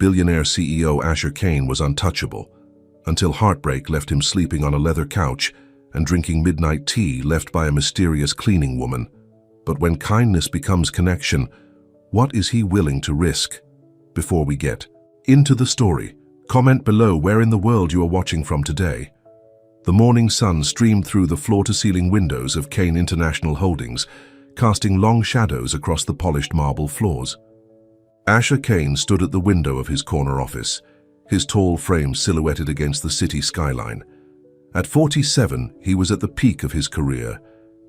Billionaire CEO Asher Kane was untouchable, until Heartbreak left him sleeping on a leather couch and drinking midnight tea left by a mysterious cleaning woman. But when kindness becomes connection, what is he willing to risk? Before we get into the story, comment below where in the world you are watching from today. The morning sun streamed through the floor-to-ceiling windows of Kane International Holdings, casting long shadows across the polished marble floors. Asher Kane stood at the window of his corner office, his tall frame silhouetted against the city skyline. At 47, he was at the peak of his career,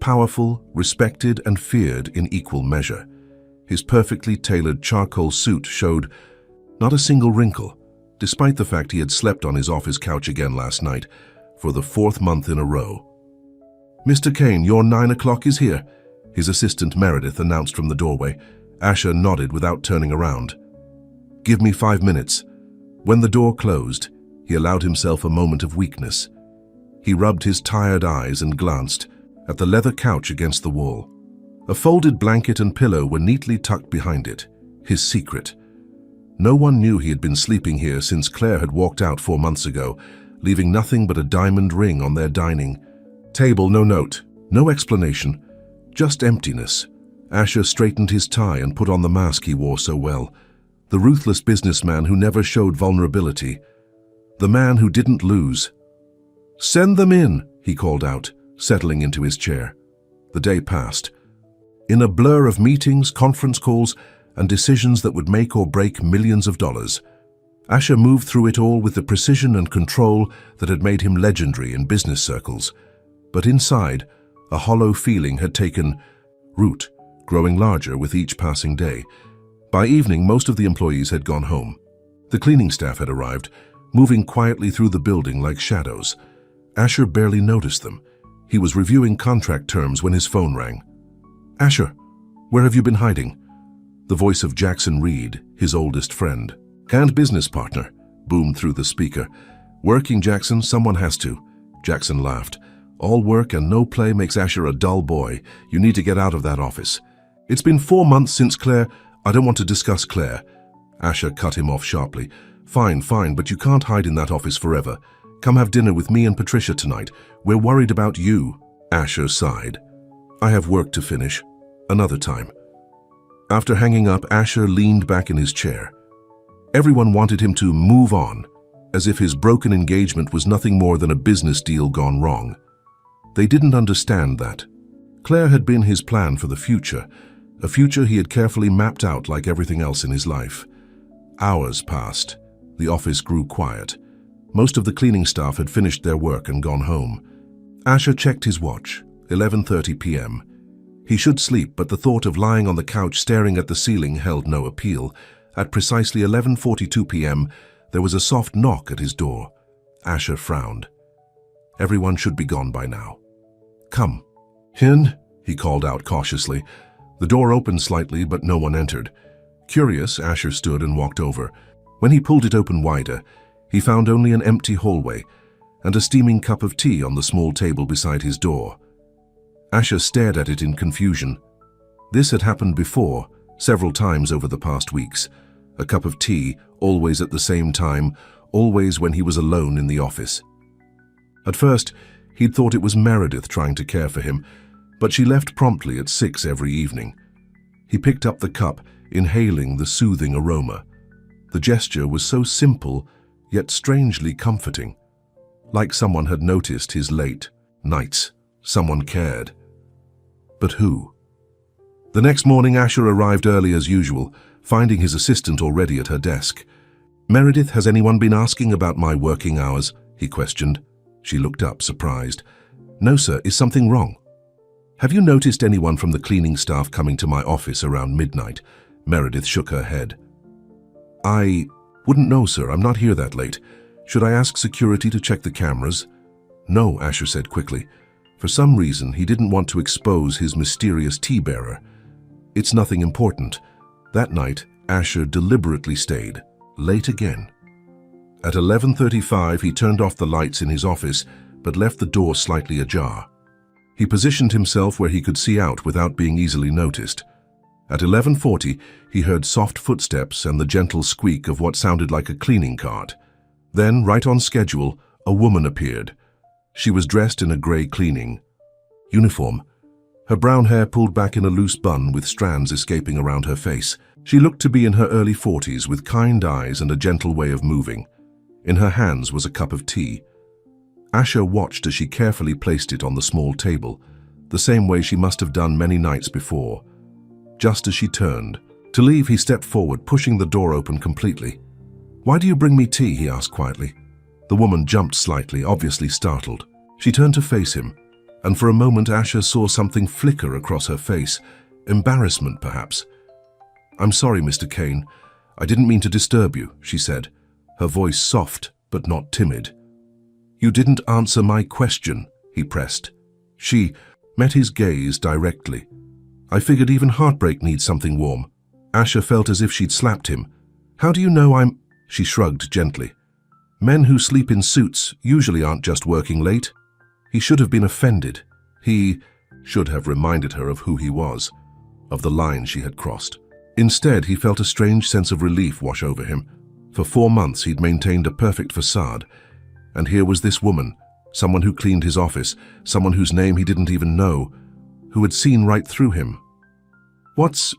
powerful, respected, and feared in equal measure. His perfectly tailored charcoal suit showed not a single wrinkle, despite the fact he had slept on his office couch again last night, for the 4th month in a row. "Mr. Kane, your 9 o'clock is here," his assistant Meredith announced from the doorway. Asher nodded without turning around. "Give me 5 minutes." When the door closed, he allowed himself a moment of weakness. He rubbed his tired eyes and glanced at the leather couch against the wall. A folded blanket and pillow were neatly tucked behind it, his secret. No one knew he had been sleeping here since Claire had walked out 4 months ago, leaving nothing but a diamond ring on their dining table. No note, no explanation, just emptiness. Asher straightened his tie and put on the mask he wore so well. The ruthless businessman who never showed vulnerability. The man who didn't lose. "Send them in," he called out, settling into his chair. The day passed. In a blur of meetings, conference calls, and decisions that would make or break millions of dollars, Asher moved through it all with the precision and control that had made him legendary in business circles. But inside, a hollow feeling had taken root, growing larger with each passing day. By evening, most of the employees had gone home. The cleaning staff had arrived, moving quietly through the building like shadows. Asher barely noticed them. He was reviewing contract terms when his phone rang. "Asher, where have you been hiding?" The voice of Jackson Reed, his oldest friend and business partner, boomed through the speaker. "Working, Jackson, someone has to." Jackson laughed. "All work and no play makes Asher a dull boy. You need to get out of that office." "It's been 4 months since Claire—" "I don't want to discuss Claire." Asher cut him off sharply. Fine, but you can't hide in that office forever. Come have dinner with me and Patricia tonight. We're worried about you." Asher sighed. "I have work to finish. Another time." After hanging up, Asher leaned back in his chair. Everyone wanted him to move on, as if his broken engagement was nothing more than a business deal gone wrong. They didn't understand that. Claire had been his plan for the future, a future he had carefully mapped out like everything else in his life. Hours passed. The office grew quiet. Most of the cleaning staff had finished their work and gone home. Asher checked his watch, 11:30 p.m. He should sleep, but the thought of lying on the couch staring at the ceiling held no appeal. At precisely 11:42 p.m., there was a soft knock at his door. Asher frowned. Everyone should be gone by now. "Come." "In?" he called out cautiously. The door opened slightly, but no one entered. Curious, Asher stood and walked over. When he pulled it open wider, he found only an empty hallway and a steaming cup of tea on the small table beside his door. Asher stared at it in confusion. This had happened before, several times over the past weeks. A cup of tea, always at the same time, always when he was alone in the office. At first, he'd thought it was Meredith trying to care for him, but she left promptly at 6 every evening. He picked up the cup, inhaling the soothing aroma. The gesture was so simple, yet strangely comforting. Like someone had noticed his late nights. Someone cared. But who? The next morning, Asher arrived early as usual, finding his assistant already at her desk. "Meredith, has anyone been asking about my working hours?" he questioned. She looked up, surprised. "No, sir. Is something wrong?" "Have you noticed anyone from the cleaning staff coming to my office around midnight?" Meredith shook her head. "I wouldn't know, sir. I'm not here that late. Should I ask security to check the cameras?" "No," Asher said quickly. For some reason, he didn't want to expose his mysterious tea-bearer. "It's nothing important." That night, Asher deliberately stayed, late again. At 11:35, he turned off the lights in his office, but left the door slightly ajar. He positioned himself where he could see out without being easily noticed. At 11:40, he heard soft footsteps and the gentle squeak of what sounded like a cleaning cart. Then, right on schedule, a woman appeared. She was dressed in a grey cleaning uniform, her brown hair pulled back in a loose bun with strands escaping around her face. She looked to be in her early 40s with kind eyes and a gentle way of moving. In her hands was a cup of tea. Asher watched as she carefully placed it on the small table, the same way she must have done many nights before. Just as she turned to leave, he stepped forward, pushing the door open completely. "Why do you bring me tea?" he asked quietly. The woman jumped slightly, obviously startled. She turned to face him, and for a moment Asher saw something flicker across her face. Embarrassment, perhaps. "I'm sorry, Mr. Kane. I didn't mean to disturb you," she said, her voice soft but not timid. "You didn't answer my question," he pressed. She met his gaze directly. "I figured even Heartbreak needs something warm." Asher felt as if she'd slapped him. "How do you know I'm—" She shrugged gently. "Men who sleep in suits usually aren't just working late." He should have been offended. He should have reminded her of who he was, of the line she had crossed. Instead, he felt a strange sense of relief wash over him. For 4 months, he'd maintained a perfect facade. And here was this woman, someone who cleaned his office, someone whose name he didn't even know, who had seen right through him. "What's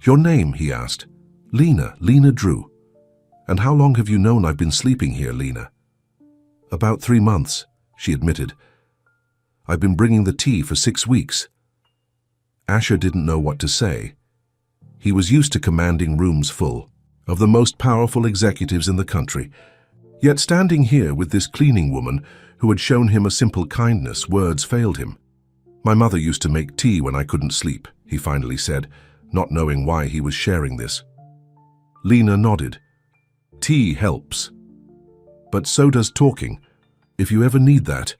your name?" he asked. Lena Drew." "And how long have you known I've been sleeping here, Lena?" "About 3 months," she admitted. "I've been bringing the tea for 6 weeks." Asher didn't know what to say. He was used to commanding rooms full of the most powerful executives in the country. Yet standing here with this cleaning woman who had shown him a simple kindness, words failed him. "My mother used to make tea when I couldn't sleep," he finally said, not knowing why he was sharing this. Lena nodded. "Tea helps. But so does talking, if you ever need that."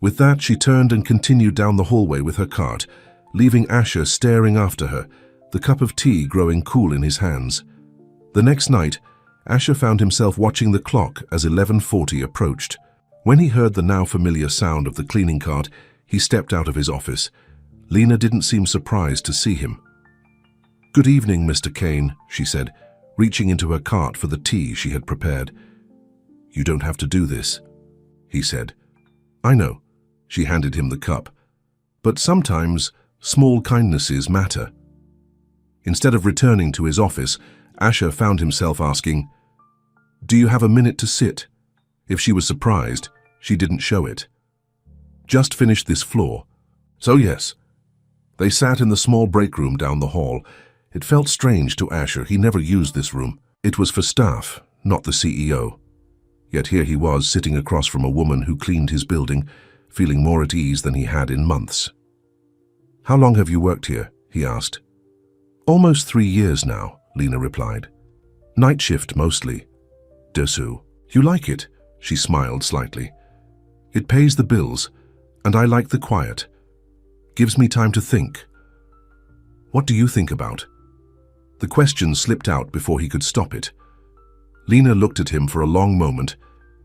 With that, she turned and continued down the hallway with her cart, leaving Asher staring after her, the cup of tea growing cool in his hands. The next night, Asher found himself watching the clock as 11:40 approached. When he heard the now familiar sound of the cleaning cart, he stepped out of his office. Lena didn't seem surprised to see him. "Good evening, Mr. Kane," she said, reaching into her cart for the tea she had prepared. "You don't have to do this," he said. "I know." She handed him the cup. "But sometimes small kindnesses matter." Instead of returning to his office, Asher found himself asking, "Do you have a minute to sit?" If she was surprised, she didn't show it. "Just finished this floor." "So yes." They sat in the small break room down the hall. It felt strange to Asher. He never used this room. It was for staff, not the CEO. Yet here he was, sitting across from a woman who cleaned his building, feeling more at ease than he had in months. "How long have you worked here?" he asked. "Almost 3 years now," Lena replied. "Night shift mostly." "Dessous. You like it?" She smiled slightly. "It pays the bills, and I like the quiet. Gives me time to think." "What do you think about?" The question slipped out before he could stop it. Lena looked at him for a long moment,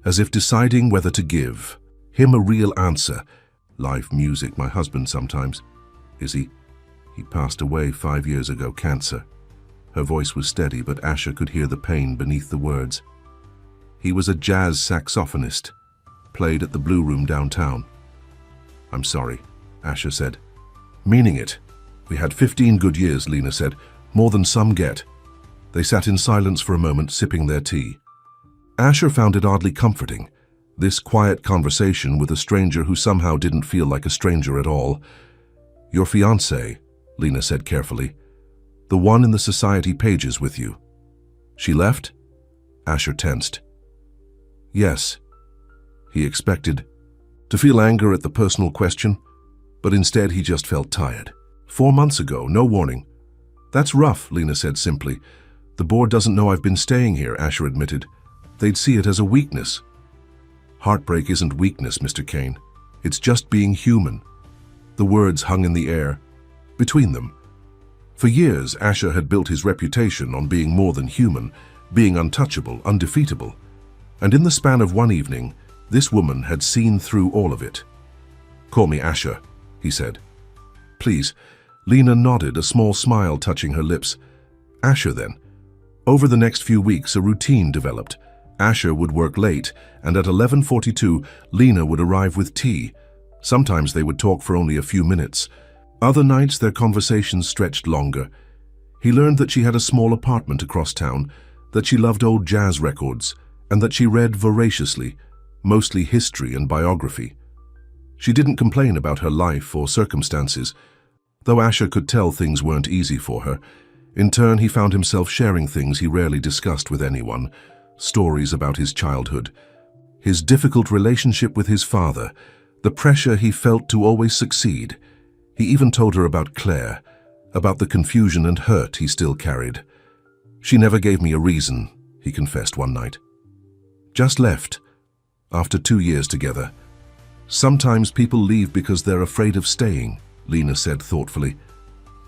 as if deciding whether to give him a real answer. "Live music, my husband sometimes." "Is he?" "He passed away 5 years ago, cancer." Her voice was steady, but Asher could hear the pain beneath the words. "He was a jazz saxophonist, played at the Blue Room downtown." "I'm sorry," Asher said. "Meaning it. We had 15 good years," Lena said, "more than some get." They sat in silence for a moment, sipping their tea. Asher found it oddly comforting, this quiet conversation with a stranger who somehow didn't feel like a stranger at all. "Your fiancé," Lena said carefully. "The one in the society pages with you." "She left?" Asher tensed. "Yes." He expected to feel anger at the personal question, but instead he just felt tired. 4 months ago, no warning." "That's rough," Lena said simply. "The board doesn't know I've been staying here," Asher admitted. "They'd see it as a weakness." "Heartbreak isn't weakness, Mr. Kane. It's just being human." The words hung in the air between them. For years, Asher had built his reputation on being more than human, being untouchable, undefeatable. And in the span of one evening, this woman had seen through all of it. "Call me Asher," he said. "Please, Lena nodded, a small smile touching her lips. Asher then. Over the next few weeks, a routine developed. Asher would work late, and at 11:42, Lena would arrive with tea. Sometimes they would talk for only a few minutes. Other nights, their conversations stretched longer. He learned that she had a small apartment across town, that she loved old jazz records, and that she read voraciously, mostly history and biography. She didn't complain about her life or circumstances, though Asher could tell things weren't easy for her. In turn, he found himself sharing things he rarely discussed with anyone, stories about his childhood, his difficult relationship with his father, the pressure he felt to always succeed. He even told her about Claire, about the confusion and hurt he still carried. "She never gave me a reason," he confessed one night. "Just left, after 2 years together. Sometimes people leave because they're afraid of staying," Lena said thoughtfully,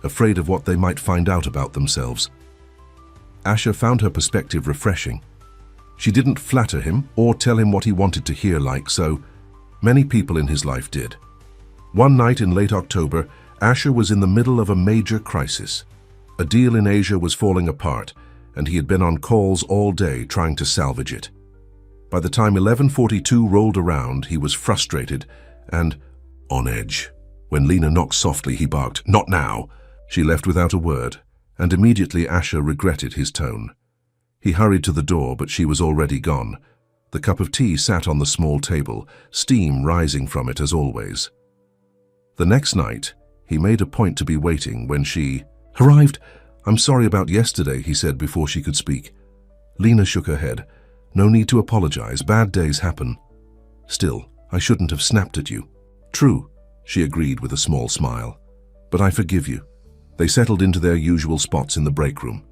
"afraid of what they might find out about themselves." Asher found her perspective refreshing. She didn't flatter him or tell him what he wanted to hear like so. Many people in his life did. One night in late October, Asher was in the middle of a major crisis. A deal in Asia was falling apart, and he had been on calls all day trying to salvage it. By the time 11:42 rolled around, he was frustrated and on edge. When Lena knocked softly, he barked, "Not now!" She left without a word, and immediately Asher regretted his tone. He hurried to the door, but she was already gone. The cup of tea sat on the small table, steam rising from it as always. The next night, he made a point to be waiting when she arrived. "I'm sorry about yesterday," he said before she could speak. Lena shook her head. "No need to apologize. Bad days happen. Still, I shouldn't have snapped at you." "True," she agreed with a small smile. "But I forgive you." They settled into their usual spots in the break room.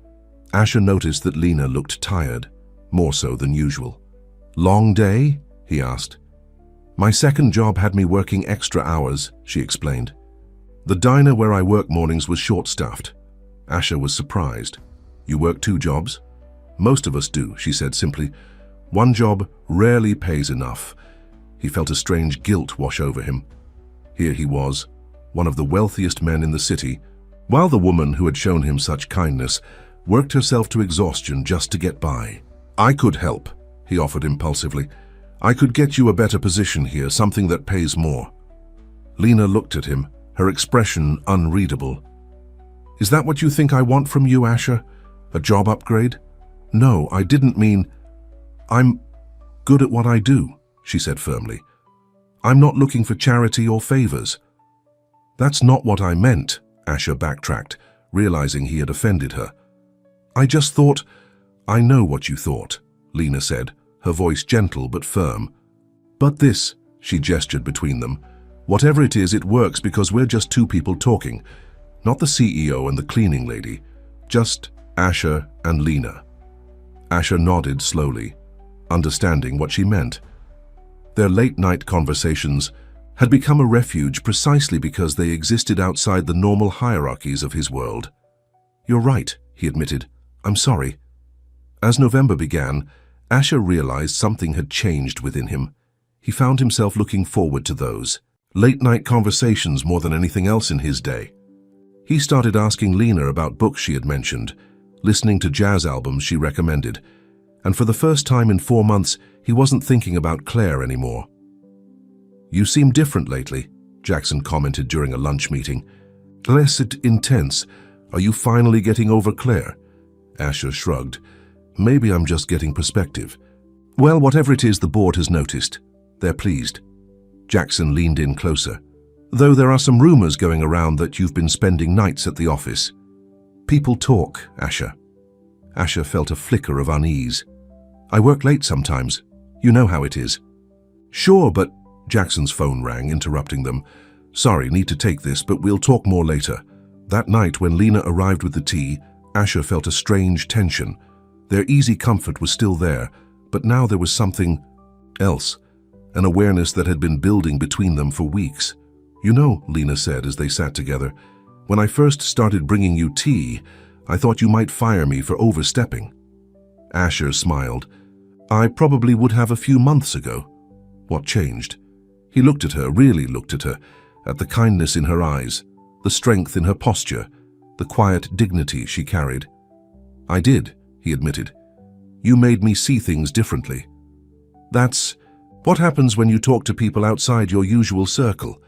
Asher noticed that Lena looked tired, more so than usual. "Long day?" he asked. "My second job had me working extra hours," she explained. "The diner where I work mornings was short-staffed." Asher was surprised. "You work 2 jobs?" "Most of us do," she said simply. "One job rarely pays enough." He felt a strange guilt wash over him. Here he was, one of the wealthiest men in the city, while the woman who had shown him such kindness worked herself to exhaustion just to get by. "I could help," he offered impulsively. "I could get you a better position here, something that pays more." Lena looked at him, her expression unreadable. "Is that what you think I want from you, Asher? A job upgrade?" "No, I didn't mean... I'm good at what I do," she said firmly. "I'm not looking for charity or favors." "That's not what I meant," Asher backtracked, realizing he had offended her. "I just thought..." "I know what you thought," Lena said, her voice gentle but firm. "But this," she gestured between them, "whatever it is, it works because we're just 2 people talking. Not the CEO and the cleaning lady. Just Asher and Lena." Asher nodded slowly, understanding what she meant. Their late-night conversations had become a refuge precisely because they existed outside the normal hierarchies of his world. "You're right," he admitted. "I'm sorry." As November began, Asher realized something had changed within him. He found himself looking forward to those late-night conversations more than anything else in his day. He started asking Lena about books she had mentioned, listening to jazz albums she recommended, and for the first time in 4 months, he wasn't thinking about Claire anymore. "You seem different lately," Jackson commented during a lunch meeting. "Less intense. Are you finally getting over Claire?" Asher shrugged. "Maybe I'm just getting perspective." "Well, whatever it is, the board has noticed. They're pleased." Jackson leaned in closer. "Though there are some rumors going around that you've been spending nights at the office." "People talk, Asher." Asher felt a flicker of unease. "I work late sometimes. You know how it is." "Sure, but..." Jackson's phone rang, interrupting them. "Sorry, need to take this, but we'll talk more later." That night, when Lena arrived with the tea, Asher felt a strange tension. Their easy comfort was still there, but now there was something else, an awareness that had been building between them for weeks. "You know," Lena said as they sat together, "when I first started bringing you tea, I thought you might fire me for overstepping." Asher smiled. "I probably would have a few months ago." "What changed?" He looked at her, really looked at her, at the kindness in her eyes. the strength in her posture, the quiet dignity she carried. "I did," he admitted. "You made me see things differently." "That's what happens when you talk to people outside your usual circle,"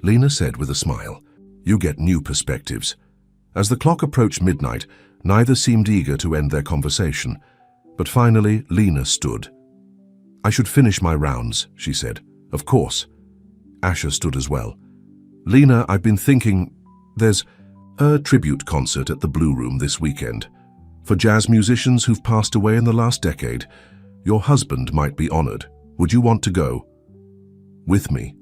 Lena said with a smile. "You get new perspectives." As the clock approached midnight, neither seemed eager to end their conversation. But finally, Lena stood. "I should finish my rounds," she said. "Of course." Asher stood as well. "Lena, I've been thinking, there's a tribute concert at the Blue Room this weekend. For jazz musicians who've passed away in the last decade. Your husband might be honored. Would you want to go?" "With me?"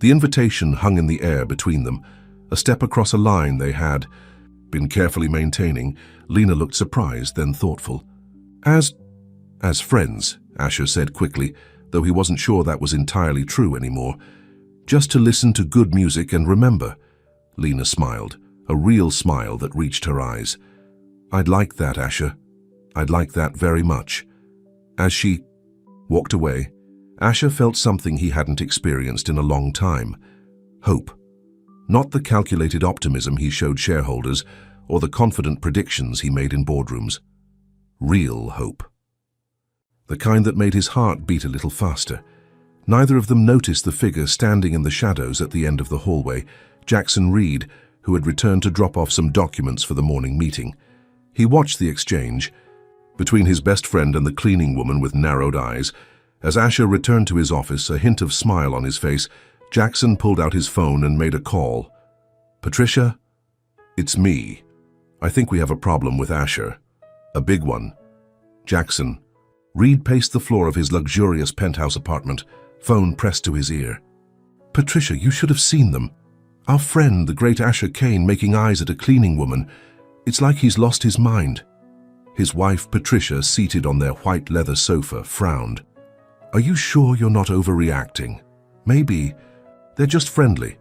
The invitation hung in the air between them, a step across a line they had been carefully maintaining. Lena looked surprised, then thoughtful. As friends," Asher said quickly, though he wasn't sure that was entirely true anymore. "Just to listen to good music and remember." Lena smiled, a real smile that reached her eyes. "I'd like that, Asher. I'd like that very much." As she walked away, Asher felt something he hadn't experienced in a long time. Hope. Not the calculated optimism he showed shareholders or the confident predictions he made in boardrooms. Real hope. The kind that made his heart beat a little faster. Neither of them noticed the figure standing in the shadows at the end of the hallway, Jackson Reed, who had returned to drop off some documents for the morning meeting. He watched the exchange between his best friend and the cleaning woman with narrowed eyes. As Asher returned to his office, a hint of smile on his face, Jackson pulled out his phone and made a call. "Patricia? It's me. I think we have a problem with Asher. A big one." "Jackson." Reed paced the floor of his luxurious penthouse apartment, phone pressed to his ear. "Patricia, you should have seen them. Our friend, the great Asher Kane, making eyes at a cleaning woman. It's like he's lost his mind." His wife, Patricia, seated on their white leather sofa, frowned. "Are you sure you're not overreacting? Maybe they're just friendly."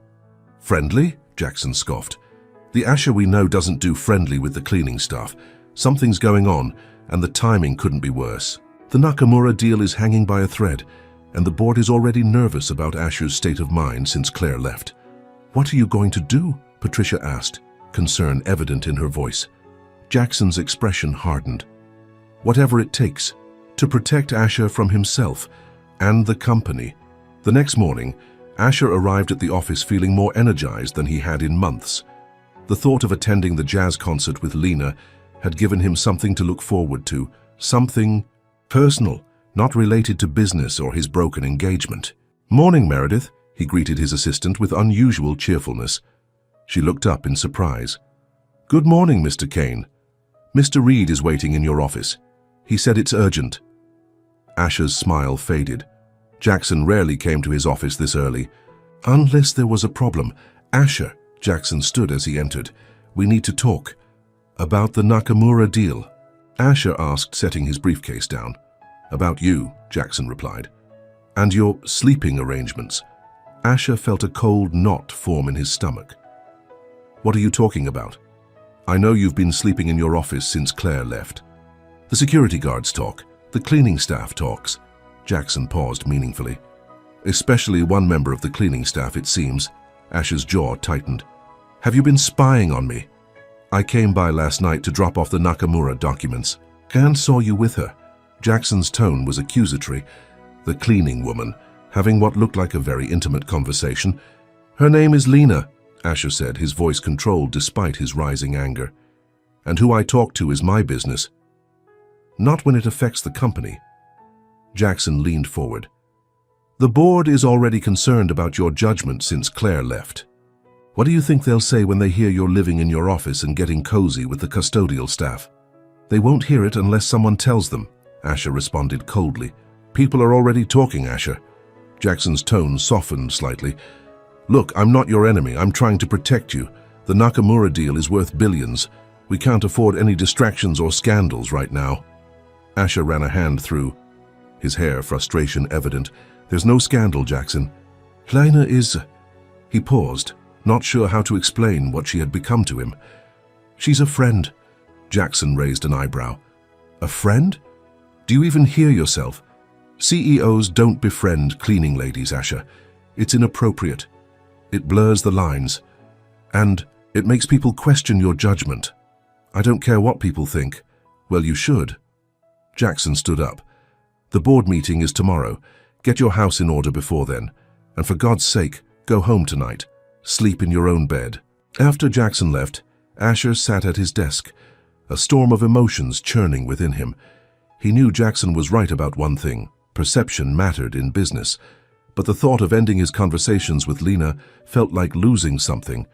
"Friendly?" Jackson scoffed. "The Asher we know doesn't do friendly with the cleaning staff. Something's going on, and the timing couldn't be worse. The Nakamura deal is hanging by a thread, and the board is already nervous about Asher's state of mind since Claire left." "What are you going to do?" Patricia asked, concern evident in her voice. Jackson's expression hardened. "Whatever it takes, to protect Asher from himself and the company." The next morning, Asher arrived at the office feeling more energized than he had in months. The thought of attending the jazz concert with Lena had given him something to look forward to, something personal, not related to business or his broken engagement. "Morning, Meredith," he greeted his assistant with unusual cheerfulness. She looked up in surprise. "Good morning, Mr. Kane. Mr. Reed is waiting in your office. He said it's urgent." Asher's smile faded. Jackson rarely came to his office this early. "Unless there was a problem." "Asher," Jackson stood as he entered. "We need to talk." "About the Nakamura deal?" Asher asked, setting his briefcase down. "About you," Jackson replied. "And your sleeping arrangements." Asher felt a cold knot form in his stomach. "What are you talking about?" "I know you've been sleeping in your office since Claire left." "The security guards talk. The cleaning staff talks." Jackson paused meaningfully. "Especially one member of the cleaning staff, it seems." Asher's jaw tightened. "Have you been spying on me?" "I came by last night to drop off the Nakamura documents. Can saw you with her." Jackson's tone was accusatory. The cleaning woman, having what looked like a very intimate conversation. "Her name is Lena," Asher said, his voice controlled despite his rising anger. "And who I talk to is my business. Not when it affects the company." Jackson leaned forward. "The board is already concerned about your judgment since Claire left. What do you think they'll say when they hear you're living in your office and getting cozy with the custodial staff?" "They won't hear it unless someone tells them," Asher responded coldly. "People are already talking, Asher." Jackson's tone softened slightly. "Look, I'm not your enemy. I'm trying to protect you. The Nakamura deal is worth billions. We can't afford any distractions or scandals right now." Asher ran a hand through his hair, frustration evident. "There's no scandal, Jackson. Lena is..." He paused, not sure how to explain what she had become to him. "She's a friend." Jackson raised an eyebrow. "A friend? Do you even hear yourself? CEOs don't befriend cleaning ladies, Asher. It's inappropriate. It blurs the lines." And it makes people question your judgment. I don't care what people think. Well, you should. Jackson stood up. The board meeting is tomorrow. Get your house in order before then. And for God's sake, go home tonight. Sleep in your own bed. After Jackson left, Asher sat at his desk, a storm of emotions churning within him. He knew Jackson was right about one thing. Perception mattered in business. But the thought of ending his conversations with Lena felt like losing something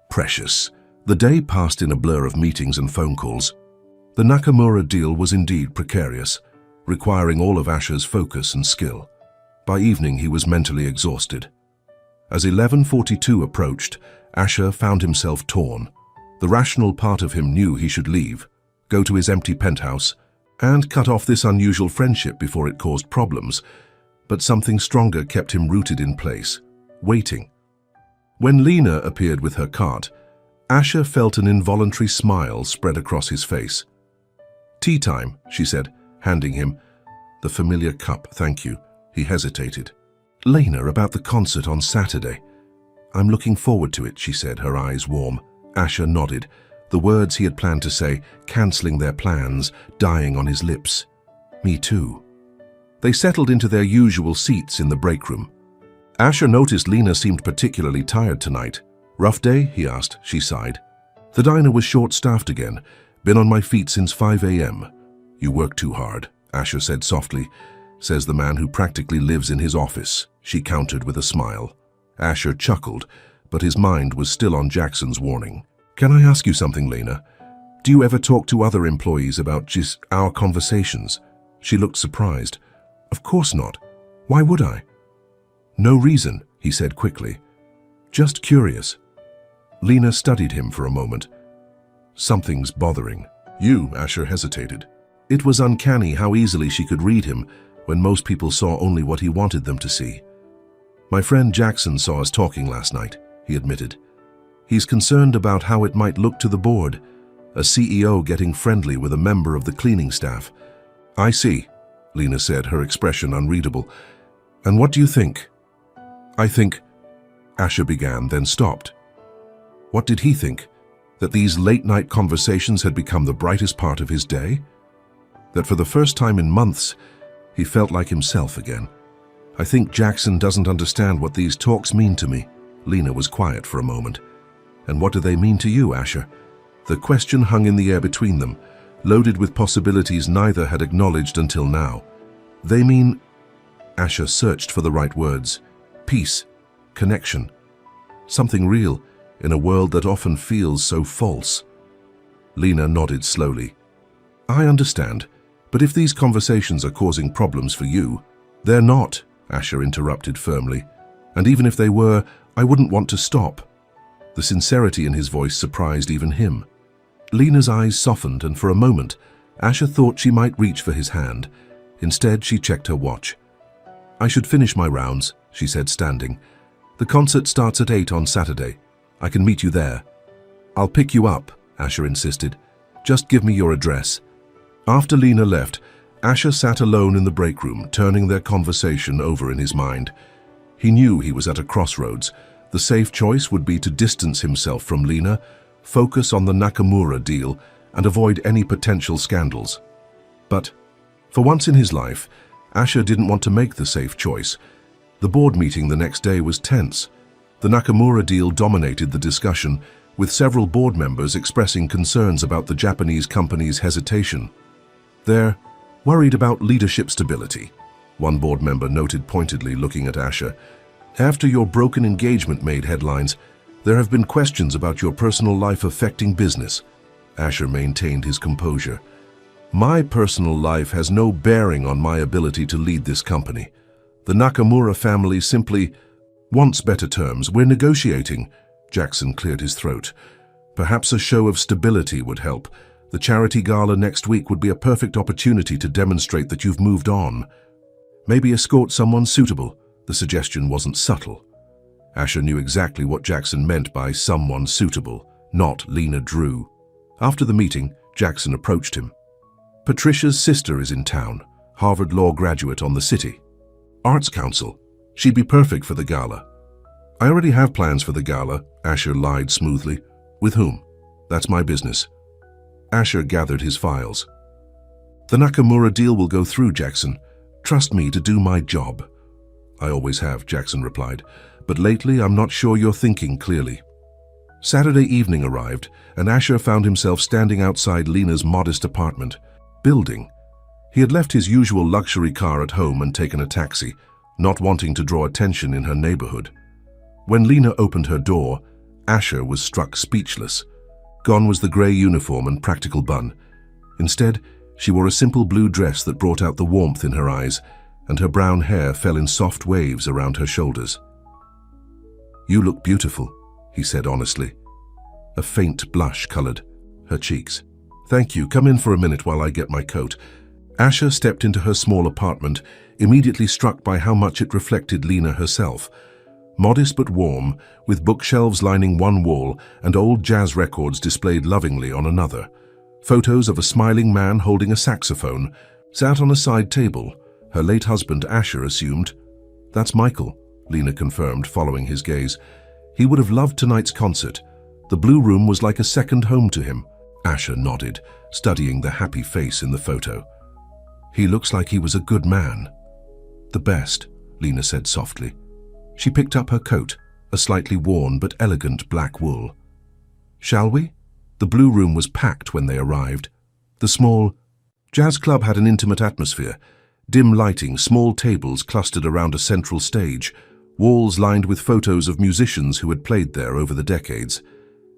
precious. The day passed in a blur of meetings and phone calls. The Nakamura deal was indeed precarious, requiring all of Asher's focus and skill. By evening, he was mentally exhausted. As 11:42 approached, Asher found himself torn. The rational part of him knew he should leave, go to his empty penthouse, and cut off this unusual friendship before it caused problems. But something stronger kept him rooted in place, waiting. When Lena appeared with her cart, Asher felt an involuntary smile spread across his face. "Tea time," she said, handing him the familiar cup. "Thank you." He hesitated. "Lena, about the concert on Saturday." "I'm looking forward to it," she said, her eyes warm. Asher nodded, the words he had planned to say cancelling their plans, dying on his lips. "Me too." They settled into their usual seats in the break room. Asher noticed Lena seemed particularly tired tonight. "Rough day?" he asked. She sighed. "The diner was short-staffed again. Been on my feet since 5 a.m. "You work too hard," Asher said softly. "Says the man who practically lives in his office," she countered with a smile. Asher chuckled, but his mind was still on Jackson's warning. "Can I ask you something, Lena? Do you ever talk to other employees about just our conversations?" She looked surprised. "Of course not. Why would I?" "No reason," he said quickly. "Just curious." Lena studied him for a moment. "Something's bothering you," Asher hesitated. It was uncanny how easily she could read him when most people saw only what he wanted them to see. "My friend Jackson saw us talking last night," he admitted. "He's concerned about how it might look to the board, a CEO getting friendly with a member of the cleaning staff." "I see," Lena said, her expression unreadable. "And what do you think?" "I think," Asher began, then stopped. What did he think? That these late-night conversations had become the brightest part of his day? That for the first time in months, he felt like himself again? "I think Jackson doesn't understand what these talks mean to me." Lena was quiet for a moment. "And what do they mean to you, Asher?" The question hung in the air between them, loaded with possibilities neither had acknowledged until now. "They mean..." Asher searched for the right words. "Peace, connection, something real in a world that often feels so false." Lena nodded slowly. "I understand, but if these conversations are causing problems for you..." "They're not," Asher interrupted firmly. "And even if they were, I wouldn't want to stop." The sincerity in his voice surprised even him. Lena's eyes softened, and for a moment, Asher thought she might reach for his hand. Instead, she checked her watch. "I should finish my rounds," she said, standing. "The concert starts at 8 on Saturday. I can meet you there." "I'll pick you up," Asher insisted. "Just give me your address." After Lena left, Asher sat alone in the break room, turning their conversation over in his mind. He knew he was at a crossroads. The safe choice would be to distance himself from Lena, focus on the Nakamura deal, and avoid any potential scandals. But, for once in his life, Asher didn't want to make the safe choice. The board meeting the next day was tense. The Nakamura deal dominated the discussion, with several board members expressing concerns about the Japanese company's hesitation. "They're worried about leadership stability," one board member noted pointedly, looking at Asher. "After your broken engagement made headlines, there have been questions about your personal life affecting business." Asher maintained his composure. "My personal life has no bearing on my ability to lead this company. The Nakamura family simply wants better terms. We're negotiating." Jackson cleared his throat. "Perhaps a show of stability would help. The charity gala next week would be a perfect opportunity to demonstrate that you've moved on. Maybe escort someone suitable." The suggestion wasn't subtle. Asher knew exactly what Jackson meant by someone suitable, not Lena Drew. After the meeting, Jackson approached him. "Patricia's sister is in town, Harvard Law graduate on the city. Arts Council. She'd be perfect for the gala." I already have plans for the gala, Asher lied smoothly. With whom? That's my business. Asher gathered his files. The Nakamura deal will go through, Jackson. Trust me to do my job. I always have, Jackson replied, but lately I'm not sure you're thinking clearly. Saturday evening arrived, and Asher found himself standing outside Lena's modest apartment building. He had left his usual luxury car at home and taken a taxi, not wanting to draw attention in her neighborhood. When Lena opened her door, Asher was struck speechless. Gone was the gray uniform and practical bun. Instead, she wore a simple blue dress that brought out the warmth in her eyes, and her brown hair fell in soft waves around her shoulders. "You look beautiful," he said honestly. A faint blush colored her cheeks. "Thank you. Come in for a minute while I get my coat." Asher stepped into her small apartment, immediately struck by how much it reflected Lena herself. Modest but warm, with bookshelves lining one wall and old jazz records displayed lovingly on another. Photos of a smiling man holding a saxophone sat on a side table. Her late husband, Asher, assumed. "That's Michael," Lena confirmed, following his gaze. "He would have loved tonight's concert. The Blue Room was like a second home to him." Asher nodded, studying the happy face in the photo. "He looks like he was a good man." "The best," Lena said softly. She picked up her coat, a slightly worn but elegant black wool. "Shall we?" The Blue Room was packed when they arrived. The small jazz club had an intimate atmosphere. Dim lighting, small tables clustered around a central stage, walls lined with photos of musicians who had played there over the decades.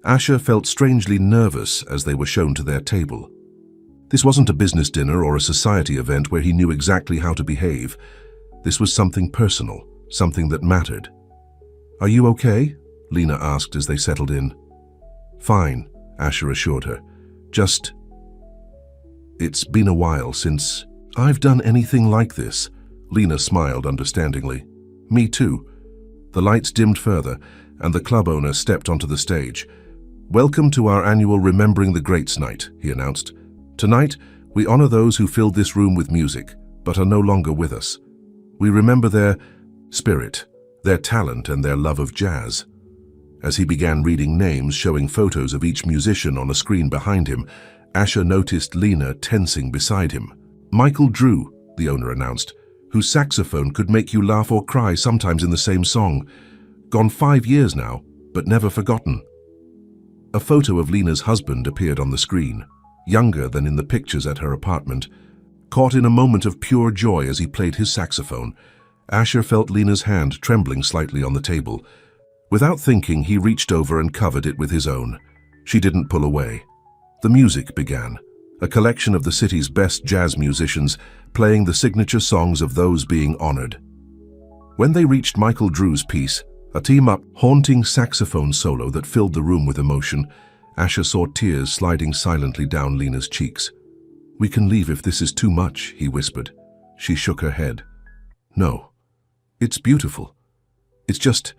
Asher felt strangely nervous as they were shown to their table. This wasn't a business dinner or a society event where he knew exactly how to behave. This was something personal, something that mattered. "Are you okay?" Lena asked as they settled in. "Fine," Asher assured her. It's been a while since I've done anything like this." Lena smiled understandingly. "Me too." The lights dimmed further, and the club owner stepped onto the stage. "Welcome to our annual Remembering the Greats night," he announced. "Tonight, we honor those who filled this room with music, but are no longer with us. We remember their spirit, their talent, and their love of jazz." As he began reading names, showing photos of each musician on a screen behind him, Asher noticed Lena tensing beside him. "Michael Drew," the owner announced, "whose saxophone could make you laugh or cry sometimes in the same song. Gone 5 years now, but never forgotten." A photo of Lena's husband appeared on the screen, younger than in the pictures at her apartment. Caught in a moment of pure joy as he played his saxophone, Asher felt Lena's hand trembling slightly on the table. Without thinking, he reached over and covered it with his own. She didn't pull away. The music began, a collection of the city's best jazz musicians playing the signature songs of those being honored. When they reached Michael Drew's piece, a team-up, haunting saxophone solo that filled the room with emotion, Asher saw tears sliding silently down Lena's cheeks. "We can leave if this is too much," he whispered. She shook her head. "No. It's beautiful. It's just,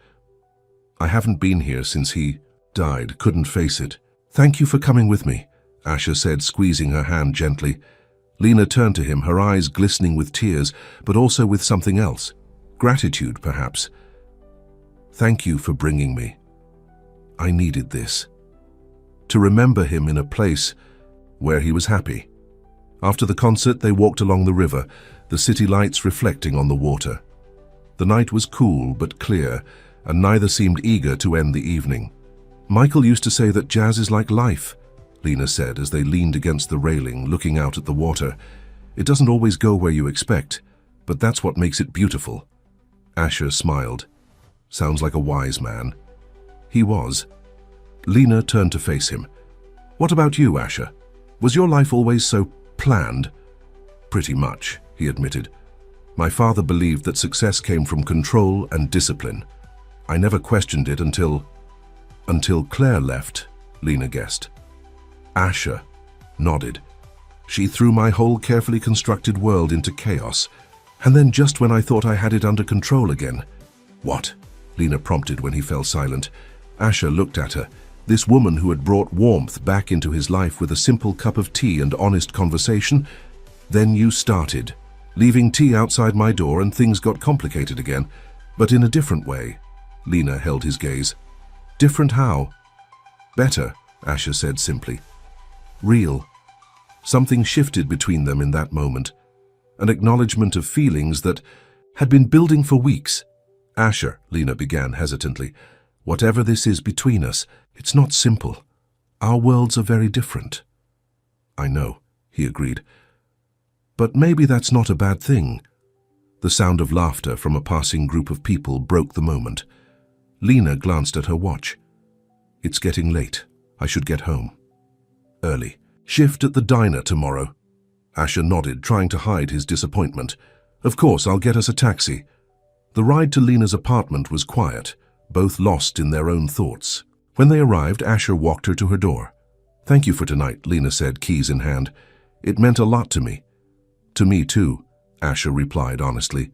I haven't been here since he died, couldn't face it." "Thank you for coming with me," Asher said, squeezing her hand gently. Lena turned to him, her eyes glistening with tears, but also with something else. Gratitude, perhaps. "Thank you for bringing me. I needed this. To remember him in a place where he was happy." After the concert, they walked along the river, the city lights reflecting on the water. The night was cool but clear, and neither seemed eager to end the evening. "Michael used to say that jazz is like life," Lena said as they leaned against the railing, looking out at the water. "It doesn't always go where you expect, but that's what makes it beautiful." Asher smiled. "Sounds like a wise man." He was. Lena turned to face him. "What about you, Asher? Was your life always so planned?" "Pretty much," he admitted. "My father believed that success came from control and discipline. I never questioned it until Claire left," Lena guessed. Asher nodded. "She threw my whole carefully constructed world into chaos. And then just when I thought I had it under control again." "What?" Lena prompted when he fell silent. Asher looked at her, this woman who had brought warmth back into his life with a simple cup of tea and honest conversation. "Then you started, leaving tea outside my door, and things got complicated again, but in a different way." Lena held his gaze. Different how? Better, Asher said simply. Real. Something shifted between them in that moment. An acknowledgement of feelings that had been building for weeks. Asher, Lena began hesitantly, whatever this is between us, it's not simple. Our worlds are very different. I know, he agreed. But maybe that's not a bad thing. The sound of laughter from a passing group of people broke the moment. Lena glanced at her watch. It's getting late. I should get home. Early. Shift at the diner tomorrow. Asher nodded, trying to hide his disappointment. Of course, I'll get us a taxi. The ride to Lena's apartment was quiet, both lost in their own thoughts. When they arrived, Asher walked her to her door. Thank you for tonight, Lena said, keys in hand. It meant a lot to me. To me too, Asher replied honestly.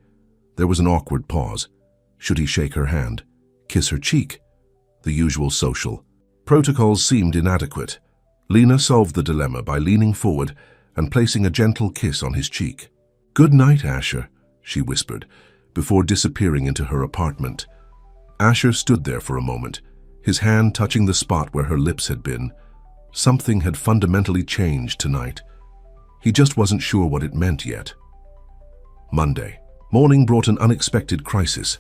There was an awkward pause. Should he shake her hand? Kiss her cheek? The usual social. Protocols seemed inadequate. Lena solved the dilemma by leaning forward and placing a gentle kiss on his cheek. Good night, Asher, she whispered, before disappearing into her apartment. Asher stood there for a moment, his hand touching the spot where her lips had been. Something had fundamentally changed tonight. He just wasn't sure what it meant yet. Monday. Morning brought an unexpected crisis.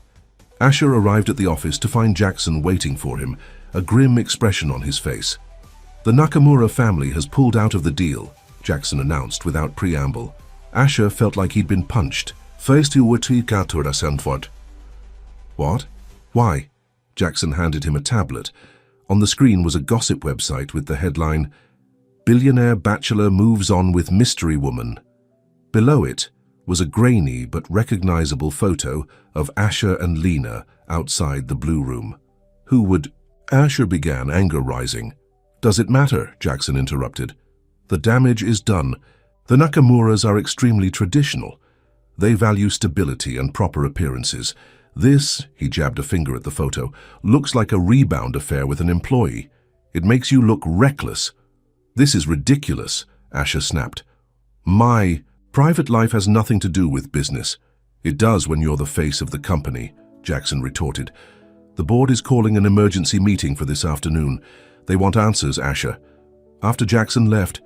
Asher arrived at the office to find Jackson waiting for him, a grim expression on his face. The Nakamura family has pulled out of the deal, Jackson announced without preamble. Asher felt like he'd been punched. What? Why? Jackson handed him a tablet. On the screen was a gossip website with the headline, Billionaire Bachelor Moves On with Mystery Woman. Below it was a grainy but recognizable photo of Asher and Lena outside the Blue Room. Who would... Asher began, anger rising. Does it matter? Jackson interrupted. The damage is done. The Nakamuras are extremely traditional. They value stability and proper appearances. This, he jabbed a finger at the photo, looks like a rebound affair with an employee. It makes you look reckless. This is ridiculous, Asher snapped. My private life has nothing to do with business. It does when you're the face of the company, Jackson retorted. The board is calling an emergency meeting for this afternoon. They want answers, Asher. After Jackson left,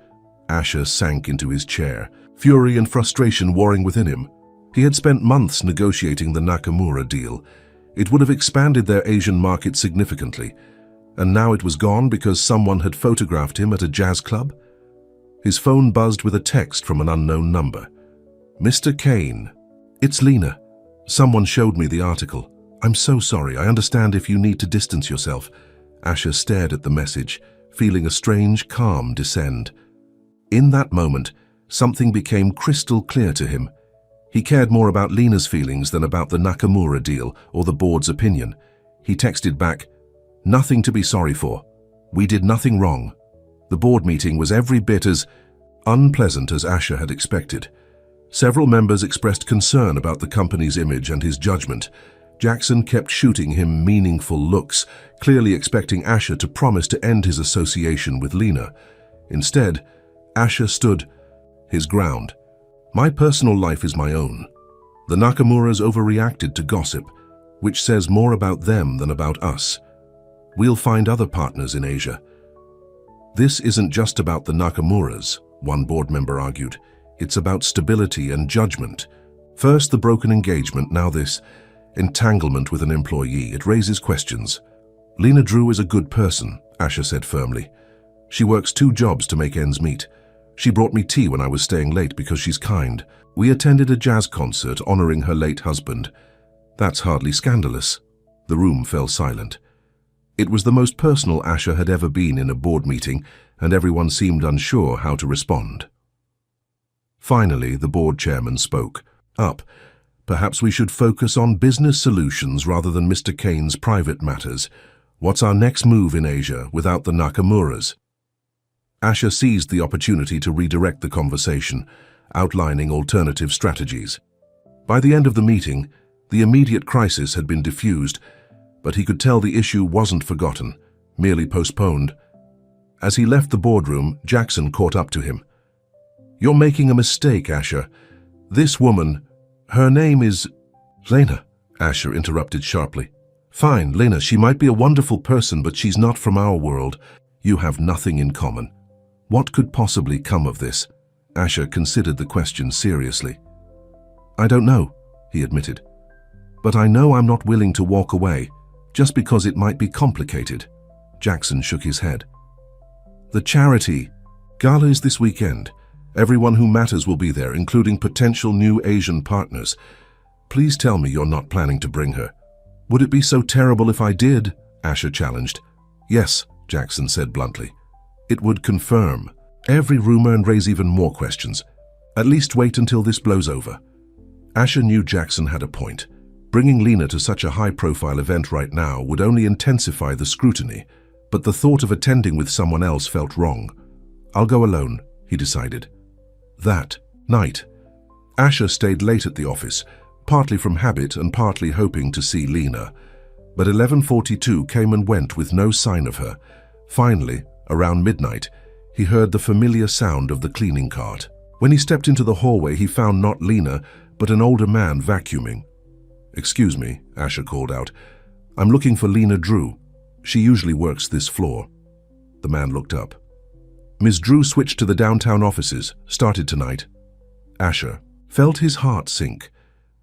Asher sank into his chair, fury and frustration warring within him. He had spent months negotiating the Nakamura deal. It would have expanded their Asian market significantly. And now it was gone because someone had photographed him at a jazz club? His phone buzzed with a text from an unknown number. Mr. Kane. It's Lena. Someone showed me the article. I'm so sorry. I understand if you need to distance yourself. Asher stared at the message, feeling a strange calm descend. In that moment, something became crystal clear to him. He cared more about Lena's feelings than about the Nakamura deal or the board's opinion. He texted back, "Nothing to be sorry for. We did nothing wrong." The board meeting was every bit as unpleasant as Asher had expected. Several members expressed concern about the company's image and his judgment. Jackson kept shooting him meaningful looks, clearly expecting Asher to promise to end his association with Lena. Instead, Asher stood his ground. My personal life is my own. The Nakamuras overreacted to gossip, which says more about them than about us. We'll find other partners in Asia. This isn't just about the Nakamuras, one board member argued. It's about stability and judgment. First the broken engagement, now this entanglement with an employee. It raises questions. Lena Drew is a good person, Asher said firmly. She works 2 jobs to make ends meet. She brought me tea when I was staying late because she's kind. We attended a jazz concert honoring her late husband. That's hardly scandalous. The room fell silent. It was the most personal Asher had ever been in a board meeting, and everyone seemed unsure how to respond. Finally, the board chairman spoke up. Perhaps we should focus on business solutions rather than Mr. Kane's private matters. What's our next move in Asia without the Nakamuras? Asher seized the opportunity to redirect the conversation, outlining alternative strategies. By the end of the meeting, the immediate crisis had been diffused, but he could tell the issue wasn't forgotten, merely postponed. As he left the boardroom, Jackson caught up to him. You're making a mistake, Asher. This woman, her name is... Lena, Asher interrupted sharply. Fine, Lena, she might be a wonderful person, but she's not from our world. You have nothing in common. What could possibly come of this? Asher considered the question seriously. I don't know, he admitted. But I know I'm not willing to walk away, just because it might be complicated. Jackson shook his head. The charity gala is this weekend. Everyone who matters will be there, including potential new Asian partners. Please tell me you're not planning to bring her. Would it be so terrible if I did? Asher challenged. Yes, Jackson said bluntly. It would confirm every rumor and raise even more questions. At least wait until this blows over. Asher knew Jackson had a point. Bringing Lena to such a high-profile event right now would only intensify the scrutiny, but the thought of attending with someone else felt wrong. I'll go alone, he decided. That night, Asher stayed late at the office, partly from habit and partly hoping to see Lena. But 11:42 came and went with no sign of her. Finally, around midnight, he heard the familiar sound of the cleaning cart. When he stepped into the hallway, he found not Lena, but an older man vacuuming. Excuse me, Asher called out. I'm looking for Lena Drew. She usually works this floor. The man looked up. Ms. Drew switched to the downtown offices, started tonight. Asher felt his heart sink.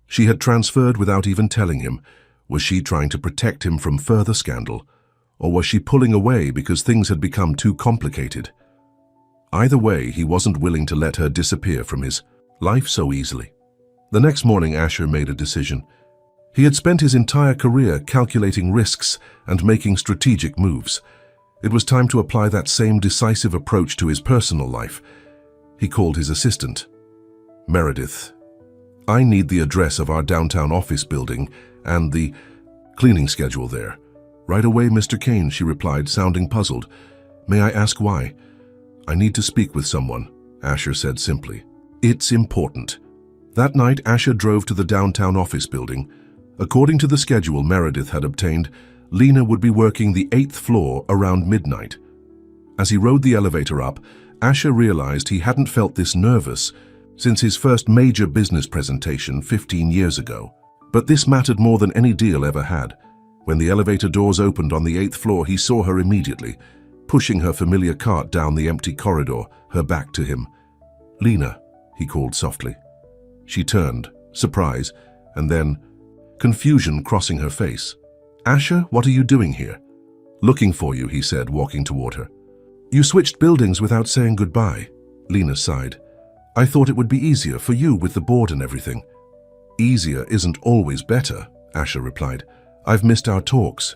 She had transferred without even telling him. Was she trying to protect him from further scandal? Or was she pulling away because things had become too complicated? Either way, he wasn't willing to let her disappear from his life so easily. The next morning, Asher made a decision. He had spent his entire career calculating risks and making strategic moves. It was time to apply that same decisive approach to his personal life. He called his assistant. Meredith, I need the address of our downtown office building and the cleaning schedule there. Right away, Mr. Kane, she replied, sounding puzzled. May I ask why? I need to speak with someone, Asher said simply. It's important. That night, Asher drove to the downtown office building. According to the schedule Meredith had obtained, Lena would be working the 8th floor around midnight. As he rode the elevator up, Asher realized he hadn't felt this nervous since his first major business presentation 15 years ago. But this mattered more than any deal ever had. When the elevator doors opened on the 8th floor, he saw her immediately, pushing her familiar cart down the empty corridor, her back to him. Lena, he called softly. She turned, surprise, and then confusion crossing her face. Asher, what are you doing here? Looking for you, he said, walking toward her. You switched buildings without saying goodbye. Lena sighed. I thought it would be easier for you with the board and everything. Easier isn't always better, Asher replied. I've missed our talks.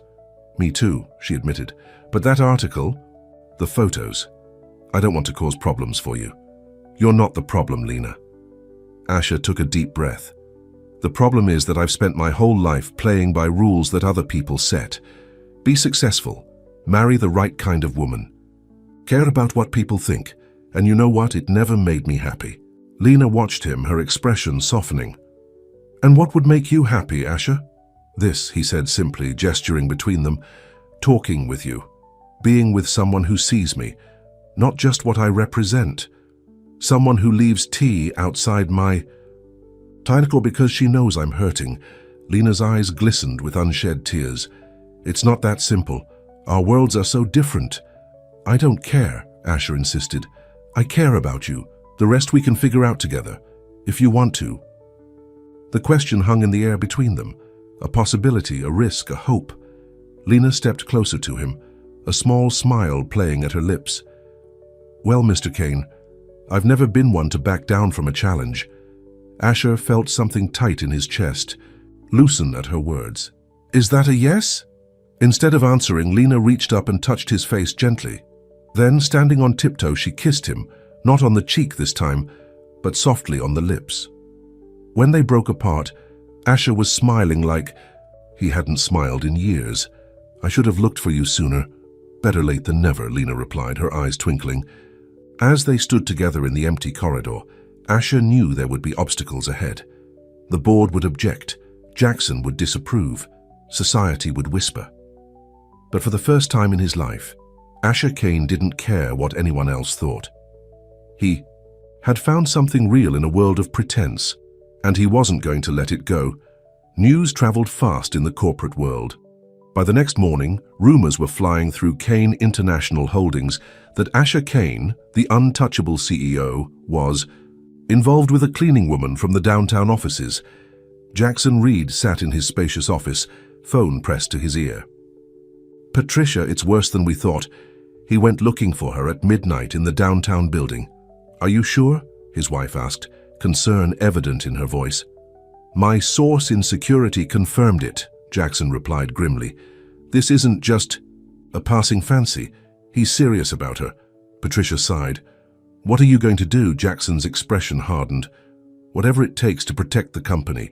Me too, she admitted. But that article, the photos, I don't want to cause problems for you. You're not the problem, Lena. Asher took a deep breath. The problem is that I've spent my whole life playing by rules that other people set. Be successful. Marry the right kind of woman. Care about what people think. And you know what? It never made me happy. Lena watched him, her expression softening. And what would make you happy, Asher? This, he said simply, gesturing between them. Talking with you. Being with someone who sees me. Not just what I represent. Someone who leaves tea outside my... Typical because she knows I'm hurting. Lena's eyes glistened with unshed tears. It's not that simple. Our worlds are so different. I don't care, Asher insisted. I care about you. The rest we can figure out together, if you want to. The question hung in the air between them. A possibility, a risk, a hope. Lena stepped closer to him, a small smile playing at her lips. Well, Mr. Kane, I've never been one to back down from a challenge. Asher felt something tight in his chest, loosen at her words. Is that a yes? Instead of answering, Lena reached up and touched his face gently. Then, standing on tiptoe, she kissed him, not on the cheek this time, but softly on the lips. When they broke apart, Asher was smiling like he hadn't smiled in years. I should have looked for you sooner. Better late than never, Lena replied, her eyes twinkling. As they stood together in the empty corridor, Asher knew there would be obstacles ahead. The board would object, Jackson would disapprove, society would whisper. But for the first time in his life, Asher Kane didn't care what anyone else thought. He had found something real in a world of pretense, and he wasn't going to let it go. News traveled fast in the corporate world. By the next morning, rumors were flying through Kane International Holdings that Asher Kane, the untouchable CEO, was involved with a cleaning woman from the downtown offices. Jackson Reed sat in his spacious office, phone pressed to his ear. "Patricia, it's worse than we thought. He went looking for her at midnight in the downtown building." "Are you sure?" his wife asked, concern evident in her voice. "My source in security confirmed it," Jackson replied grimly. "This isn't just a passing fancy. He's serious about her." Patricia sighed. "What are you going to do?" Jackson's expression hardened. "Whatever it takes to protect the company.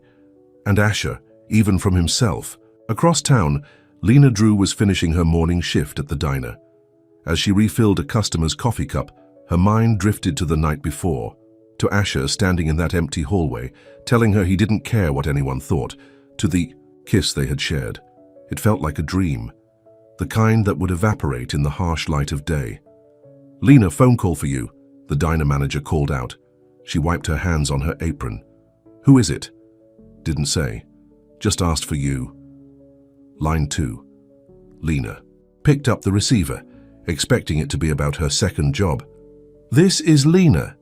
And Asher, even from himself." Across town, Lena Drew was finishing her morning shift at the diner. As she refilled a customer's coffee cup, her mind drifted to the night before, to Asher standing in that empty hallway, telling her he didn't care what anyone thought, to the kiss they had shared. It felt like a dream, the kind that would evaporate in the harsh light of day. "Lena, phone call for you," the diner manager called out. She wiped her hands on her apron. "Who is it?" "Didn't say. Just asked for you." Line 2. Lena picked up the receiver, expecting it to be about her second job. "This is Lena."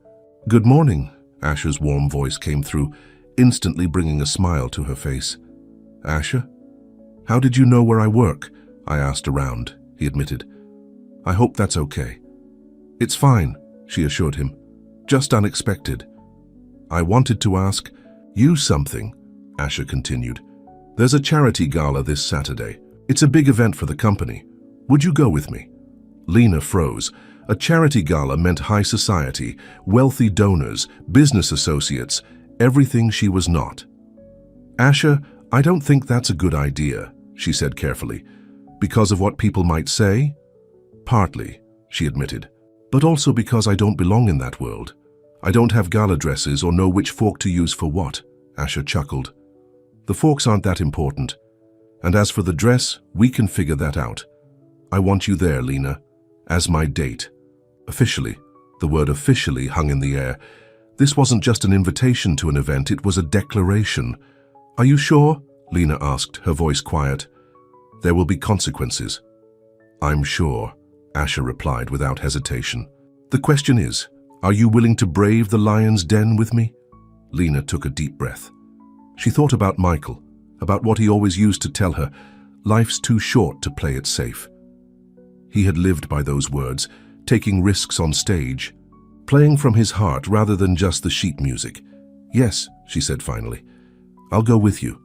"Good morning," Asher's warm voice came through, instantly bringing a smile to her face. "Asher? How did you know where I work?" I asked around, he admitted. "I hope that's okay." "It's fine," she assured him. "Just unexpected." "I wanted to ask you something," Asher continued. "There's a charity gala this Saturday. It's a big event for the company. Would you go with me?" Lena froze. A charity gala meant high society, wealthy donors, business associates, everything she was not. "Asher, I don't think that's a good idea," she said carefully. "Because of what people might say?" "Partly," she admitted. "But also because I don't belong in that world. I don't have gala dresses or know which fork to use for what," Asher chuckled. "The forks aren't that important. And as for the dress, we can figure that out. I want you there, Lena, as my date." Officially. The word officially hung in the air. This wasn't just an invitation to an event, it was a declaration. "Are you sure?" Lena asked, her voice quiet. "There will be consequences." "I'm sure," Asher replied without hesitation. "The question is, are you willing to brave the lion's den with me?" Lena took a deep breath. She thought about Michael, about what he always used to tell her, life's too short to play it safe. He had lived by those words, taking risks on stage, playing from his heart rather than just the sheet music. "Yes," she said finally. "I'll go with you."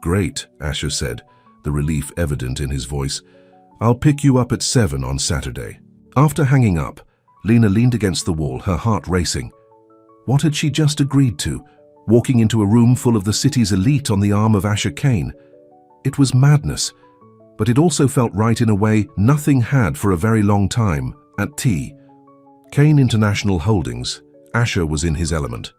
"Great," Asher said, the relief evident in his voice. "I'll pick you up at 7 on Saturday." After hanging up, Lena leaned against the wall, her heart racing. What had she just agreed to? Walking into a room full of the city's elite on the arm of Asher Kane? It was madness, but it also felt right in a way nothing had for a very long time. At tea, Kane International Holdings, Asher was in his element.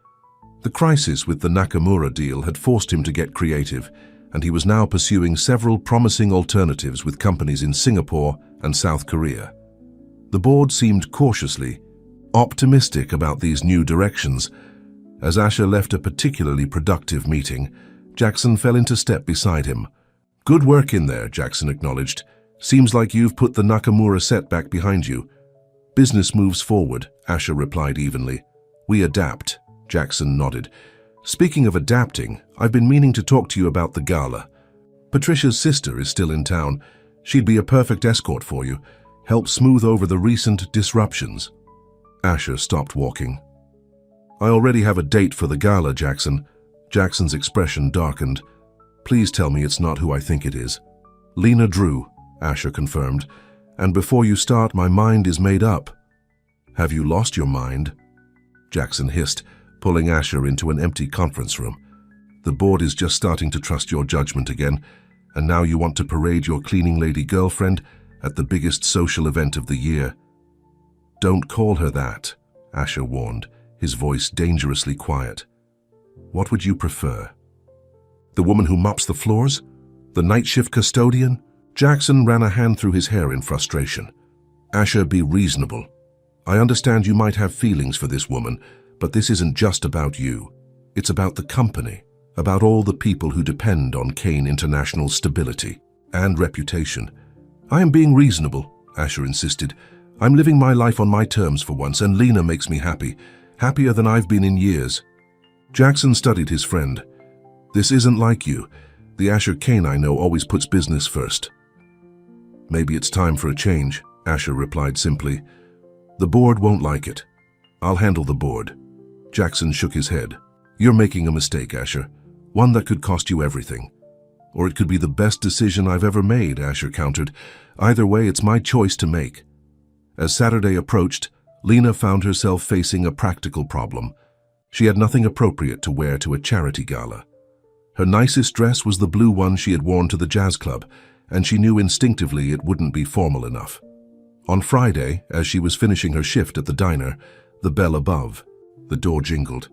The crisis with the Nakamura deal had forced him to get creative, and he was now pursuing several promising alternatives with companies in Singapore and South Korea. The board seemed cautiously optimistic about these new directions. As Asher left a particularly productive meeting, Jackson fell into step beside him. "Good work in there," Jackson acknowledged. "Seems like you've put the Nakamura setback behind you." "Business moves forward," Asher replied evenly. "We adapt," Jackson nodded. "Speaking of adapting, I've been meaning to talk to you about the gala. Patricia's sister is still in town. She'd be a perfect escort for you, help smooth over the recent disruptions." Asher stopped walking. "I already have a date for the gala, Jackson." Jackson's expression darkened. "Please tell me it's not who I think it is." "Lena Drew," Asher confirmed. "And before you start, my mind is made up." "Have you lost your mind?" Jackson hissed, pulling Asher into an empty conference room. "The board is just starting to trust your judgment again, and now you want to parade your cleaning lady girlfriend at the biggest social event of the year." "Don't call her that," Asher warned, his voice dangerously quiet. "What would you prefer? The woman who mops the floors? The night shift custodian?" Jackson ran a hand through his hair in frustration. "Asher, be reasonable. I understand you might have feelings for this woman, but this isn't just about you. It's about the company, about all the people who depend on Kane International's stability." and reputation. I am being reasonable, Asher insisted. I'm living my life on my terms for once, and Lena makes me happy. Happier than I've been in years. Jackson studied his friend. This isn't like you. The Asher Kane I know always puts business first. Maybe it's time for a change, Asher replied simply. The board won't like it. I'll handle the board. Jackson shook his head. You're making a mistake, Asher. One that could cost you everything. Or it could be the best decision I've ever made, Asher countered. Either way, it's my choice to make. As Saturday approached, Lena found herself facing a practical problem. She had nothing appropriate to wear to a charity gala. Her nicest dress was the blue one she had worn to the jazz club, and she knew instinctively it wouldn't be formal enough. On Friday, as she was finishing her shift at the diner, the bell above, the door jingled.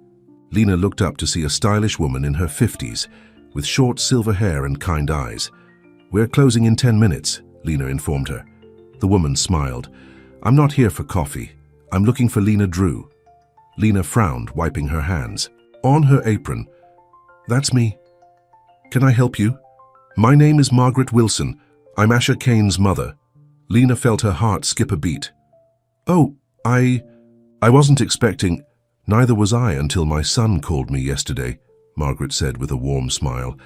Lena looked up to see a stylish woman in her 50s, with short silver hair and kind eyes. We're closing in 10 minutes, Lena informed her. The woman smiled. I'm not here for coffee. I'm looking for Lena Drew. Lena frowned, wiping her hands. On her apron. That's me. Can I help you? My name is Margaret Wilson. I'm Asher Kane's mother. Lena felt her heart skip a beat. Oh, I wasn't expecting... Neither was I until my son called me yesterday, Margaret said with a warm smile.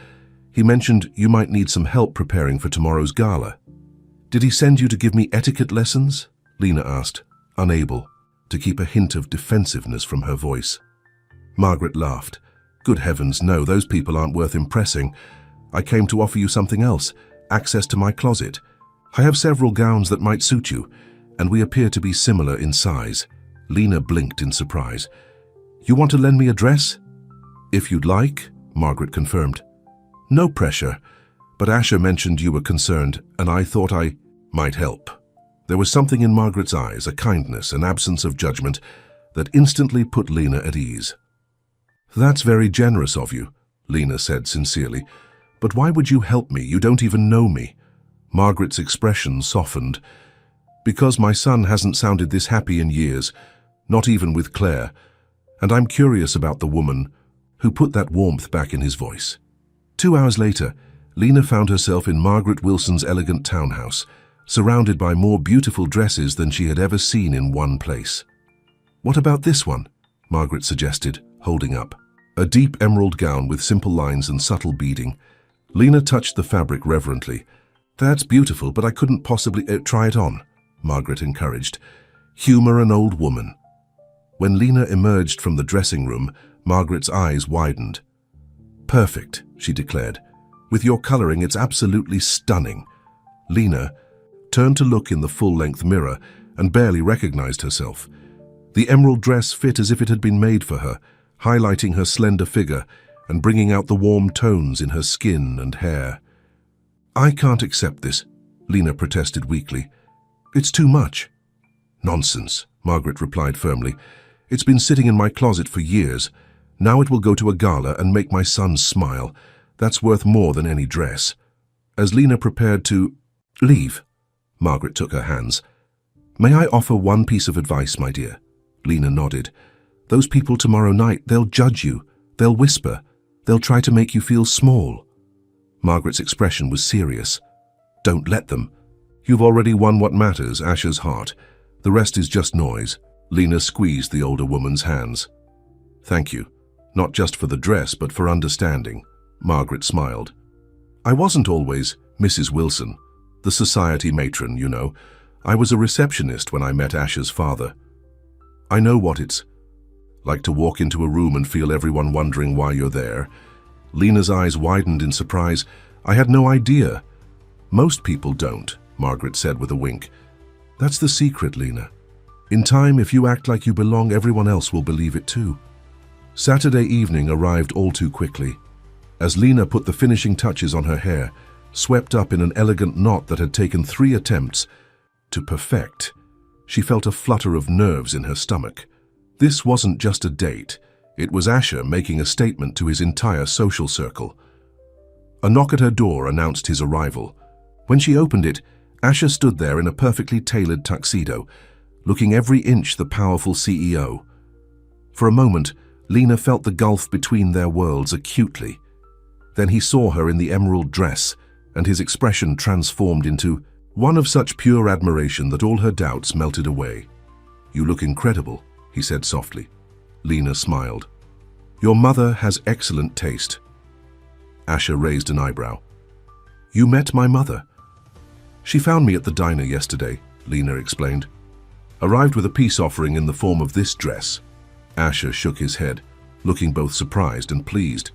He mentioned you might need some help preparing for tomorrow's gala. Did he send you to give me etiquette lessons? Lena asked, unable to keep a hint of defensiveness from her voice. Margaret laughed. Good heavens, no, those people aren't worth impressing. I came to offer you something else, access to my closet. I have several gowns that might suit you, and we appear to be similar in size. Lena blinked in surprise. You want to lend me a dress? If you'd like, Margaret confirmed. No pressure, but Asher mentioned you were concerned, and I thought I might help. There was something in Margaret's eyes, a kindness, an absence of judgment, that instantly put Lena at ease. That's very generous of you, Lena said sincerely. But why would you help me? You don't even know me. Margaret's expression softened. Because my son hasn't sounded this happy in years, not even with Claire, and I'm curious about the woman who put that warmth back in his voice. 2 hours later, Lena found herself in Margaret Wilson's elegant townhouse, surrounded by more beautiful dresses than she had ever seen in one place. What about this one? Margaret suggested, holding up. A deep emerald gown with simple lines and subtle beading. Lena touched the fabric reverently. That's beautiful, but I couldn't possibly try it on, Margaret encouraged. Humor an old woman. When Lena emerged from the dressing room, Margaret's eyes widened. Perfect, she declared. With your coloring, it's absolutely stunning. Lena turned to look in the full-length mirror and barely recognized herself. The emerald dress fit as if it had been made for her, highlighting her slender figure and bringing out the warm tones in her skin and hair. I can't accept this, Lena protested weakly. It's too much. Nonsense, Margaret replied firmly. It's been sitting in my closet for years. Now it will go to a gala and make my son smile. That's worth more than any dress. As Lena prepared to leave, Margaret took her hands. May I offer one piece of advice, my dear? Lena nodded. Those people tomorrow night, they'll judge you. They'll whisper. They'll try to make you feel small. Margaret's expression was serious. Don't let them. You've already won what matters, Asher's heart. The rest is just noise. Lena squeezed the older woman's hands. Thank you. Not just for the dress, but for understanding. Margaret smiled. I wasn't always Mrs. Wilson, the society matron, you know. I was a receptionist when I met Asher's father. I know what it's like to walk into a room and feel everyone wondering why you're there. Lena's eyes widened in surprise. I had no idea. Most people don't, Margaret said with a wink. That's the secret, Lena. In time, if you act like you belong, everyone else will believe it too. Saturday evening arrived all too quickly. As Lena put the finishing touches on her hair, swept up in an elegant knot that had taken 3 attempts to perfect, she felt a flutter of nerves in her stomach. This wasn't just a date. It was Asher making a statement to his entire social circle. A knock at her door announced his arrival. When she opened it, Asher stood there in a perfectly tailored tuxedo, looking every inch the powerful CEO. For a moment, Lena felt the gulf between their worlds acutely. Then he saw her in the emerald dress, and his expression transformed into one of such pure admiration that all her doubts melted away. "You look incredible," he said softly. Lena smiled. "Your mother has excellent taste." Asher raised an eyebrow. "You met my mother?" "She found me at the diner yesterday," Lena explained. "Arrived with a peace offering in the form of this dress." Asher shook his head, looking both surprised and pleased.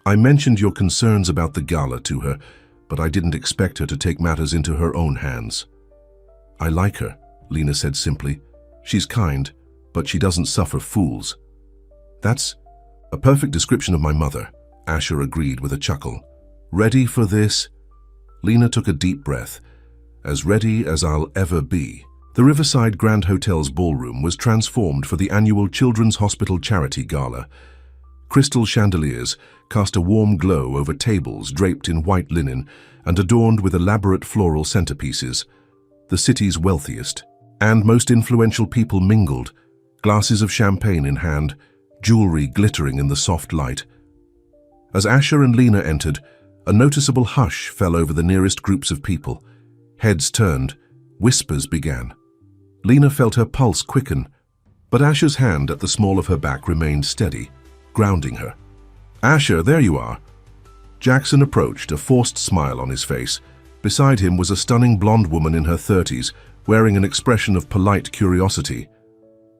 "I mentioned your concerns about the gala to her, but I didn't expect her to take matters into her own hands." "I like her," Lena said simply. "She's kind, but she doesn't suffer fools." "That's a perfect description of my mother," Asher agreed with a chuckle. "Ready for this?" Lena took a deep breath. "As ready as I'll ever be." The Riverside Grand Hotel's ballroom was transformed for the annual Children's Hospital Charity Gala. Crystal chandeliers cast a warm glow over tables draped in white linen and adorned with elaborate floral centerpieces. The city's wealthiest and most influential people mingled, glasses of champagne in hand, jewelry glittering in the soft light. As Asher and Lena entered, a noticeable hush fell over the nearest groups of people. Heads turned, whispers began. Lena felt her pulse quicken, but Asher's hand at the small of her back remained steady, grounding her. "Asher, there you are." Jackson approached, a forced smile on his face. Beside him was a stunning blonde woman in her 30s, wearing an expression of polite curiosity.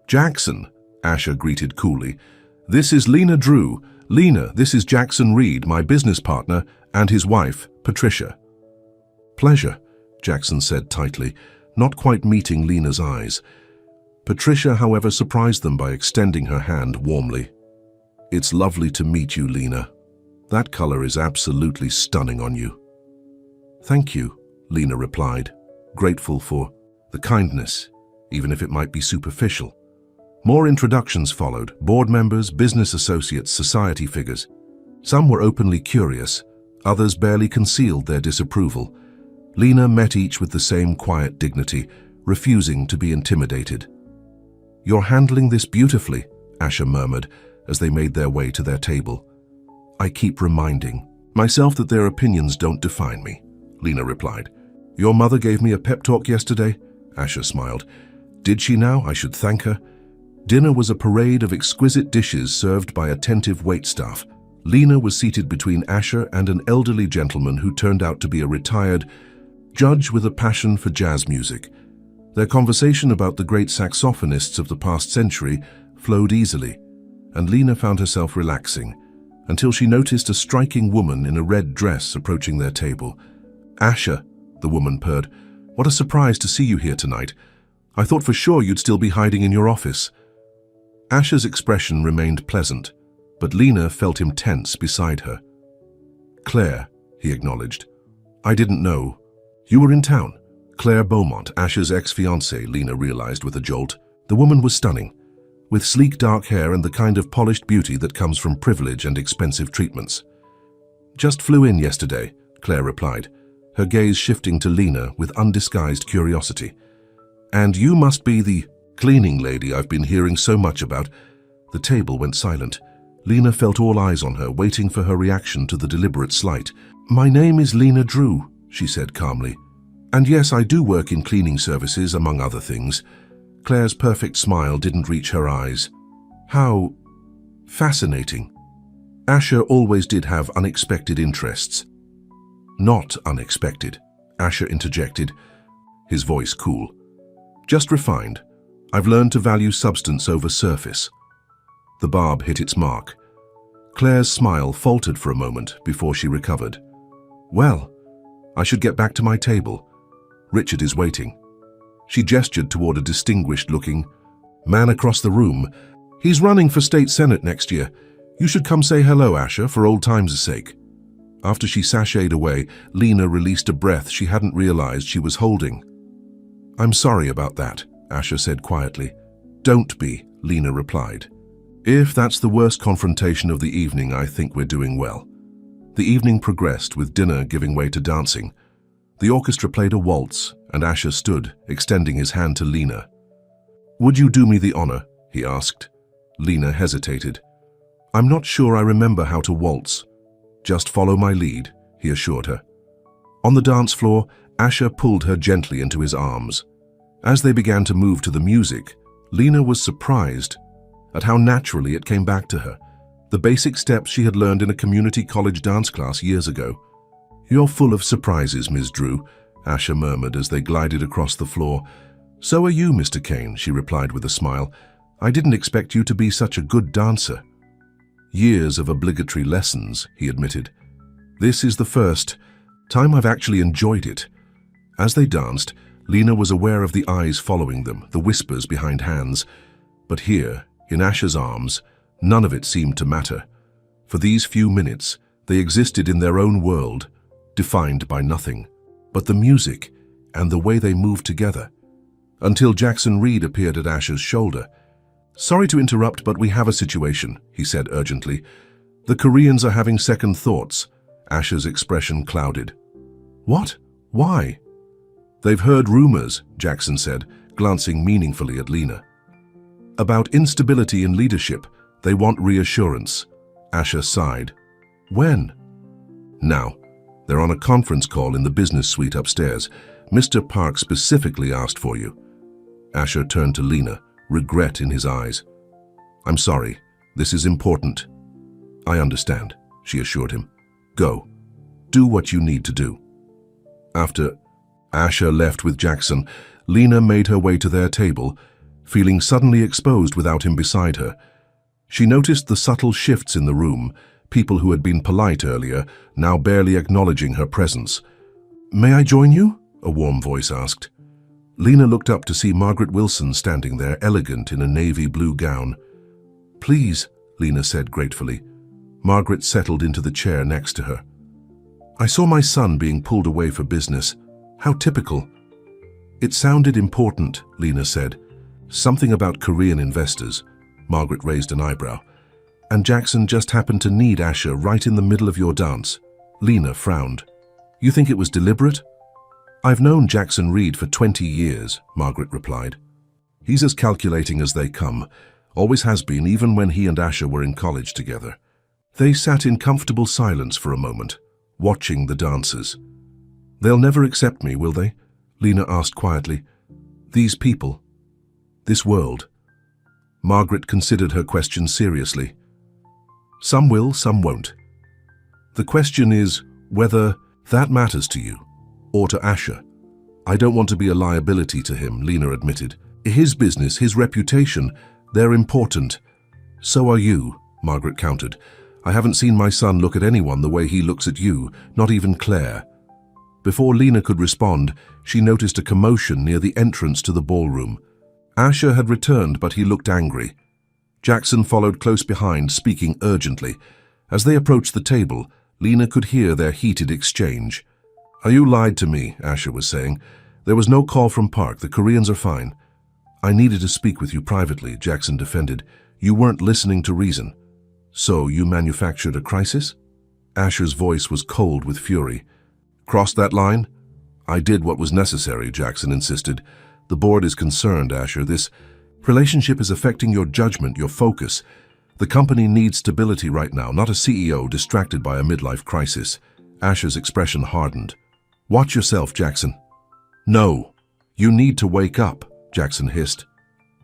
"Jackson," Asher greeted coolly. "This is Lena Drew. Lena, this is Jackson Reed, my business partner, and his wife, Patricia." "Pleasure," Jackson said tightly, not quite meeting Lena's eyes. Patricia, however, surprised them by extending her hand warmly. "It's lovely to meet you, Lena. That color is absolutely stunning on you." "Thank you," Lena replied, grateful for the kindness, even if it might be superficial. More introductions followed, board members, business associates, society figures. Some were openly curious, others barely concealed their disapproval. Lena met each with the same quiet dignity, refusing to be intimidated. "You're handling this beautifully," Asher murmured as they made their way to their table. "I keep reminding myself that their opinions don't define me," Lena replied. "Your mother gave me a pep talk yesterday," Asher smiled. "Did she now? I should thank her." Dinner was a parade of exquisite dishes served by attentive waitstaff. Lena was seated between Asher and an elderly gentleman who turned out to be a retired judge with a passion for jazz music. Their conversation about the great saxophonists of the past century flowed easily, and Lena found herself relaxing, until she noticed a striking woman in a red dress approaching their table. "Asher," the woman purred, "what a surprise to see you here tonight. I thought for sure you'd still be hiding in your office." Asher's expression remained pleasant, but Lena felt him tense beside her. "Claire," he acknowledged. "I didn't know. You were in town." Claire Beaumont, Asher's ex-fiancée, Lena realized with a jolt. The woman was stunning, with sleek dark hair and the kind of polished beauty that comes from privilege and expensive treatments. "Just flew in yesterday," Claire replied, her gaze shifting to Lena with undisguised curiosity. "And you must be the cleaning lady I've been hearing so much about." The table went silent. Lena felt all eyes on her, waiting for her reaction to the deliberate slight. "My name is Lena Drew," she said calmly. "And yes, I do work in cleaning services, among other things." Claire's perfect smile didn't reach her eyes. "How fascinating." Asher always did have unexpected interests. "Not unexpected," Asher interjected, his voice cool. "Just refined. I've learned to value substance over surface." The barb hit its mark. Claire's smile faltered for a moment before she recovered. "Well, I should get back to my table. Richard is waiting." She gestured toward a distinguished-looking man across the room. "He's running for state senate next year. You should come say hello, Asher, for old times' sake." After she sashayed away, Lena released a breath she hadn't realized she was holding. "I'm sorry about that," Asher said quietly. "Don't be," Lena replied. "If that's the worst confrontation of the evening, I think we're doing well." The evening progressed, with dinner giving way to dancing. The orchestra played a waltz, and Asher stood, extending his hand to Lena. "Would you do me the honor?" he asked. Lena hesitated. "I'm not sure I remember how to waltz." "Just follow my lead," he assured her. On the dance floor, Asher pulled her gently into his arms. As they began to move to the music, Lena was surprised at how naturally it came back to her, the basic steps she had learned in a community college dance class years ago. "You're full of surprises, Ms. Drew," Asher murmured as they glided across the floor. "So are you, Mr. Kane," she replied with a smile. "I didn't expect you to be such a good dancer." "Years of obligatory lessons," he admitted. "This is the first time I've actually enjoyed it." As they danced, Lena was aware of the eyes following them, the whispers behind hands. But here, in Asher's arms, none of it seemed to matter. For these few minutes, they existed in their own world, defined by nothing but the music and the way they moved together. Until Jackson Reed appeared at Asher's shoulder. "Sorry to interrupt, but we have a situation," he said urgently. "The Koreans are having second thoughts." Asher's expression clouded. "What? Why?" "They've heard rumors," Jackson said, glancing meaningfully at Lena. "About instability in leadership. They want reassurance." Asher sighed. "When?" "Now. They're on a conference call in the business suite upstairs. Mr. Park specifically asked for you." Asher turned to Lena, regret in his eyes. "I'm sorry. This is important." "I understand," she assured him. "Go. Do what you need to do." After Asher left with Jackson, Lena made her way to their table, feeling suddenly exposed without him beside her. She noticed the subtle shifts in the room, people who had been polite earlier, now barely acknowledging her presence. "May I join you?" a warm voice asked. Lena looked up to see Margaret Wilson standing there, elegant in a navy blue gown. "Please," Lena said gratefully. Margaret settled into the chair next to her. "I saw my son being pulled away for business. How typical." "It sounded important," Lena said. "Something about Korean investors." Margaret raised an eyebrow. "And Jackson just happened to need Asher right in the middle of your dance." Lena frowned. "You think it was deliberate?" "I've known Jackson Reed for 20 years, Margaret replied. "He's as calculating as they come. Always has been, even when he and Asher were in college together." They sat in comfortable silence for a moment, watching the dancers. "They'll never accept me, will they?" Lena asked quietly. "These people? This world?" Margaret considered her question seriously. "Some will, some won't. The question is whether that matters to you, or to Asher." "I don't want to be a liability to him," Lena admitted. "His business, his reputation, they're important." "So are you," Margaret countered. "I haven't seen my son look at anyone the way he looks at you, not even Claire." Before Lena could respond, she noticed a commotion near the entrance to the ballroom. Asher had returned, but he looked angry. Jackson followed close behind, speaking urgently. As they approached the table, Lena could hear their heated exchange. "You lied to me," Asher was saying. "There was no call from Park. The Koreans are fine." "I needed to speak with you privately," Jackson defended. "You weren't listening to reason." "So you manufactured a crisis?" Asher's voice was cold with fury. "Crossed that line?" "I did what was necessary," Jackson insisted. "The board is concerned, Asher. This relationship is affecting your judgment, your focus. The company needs stability right now, not a CEO distracted by a midlife crisis." Asher's expression hardened. "Watch yourself, Jackson." "No. You need to wake up," Jackson hissed.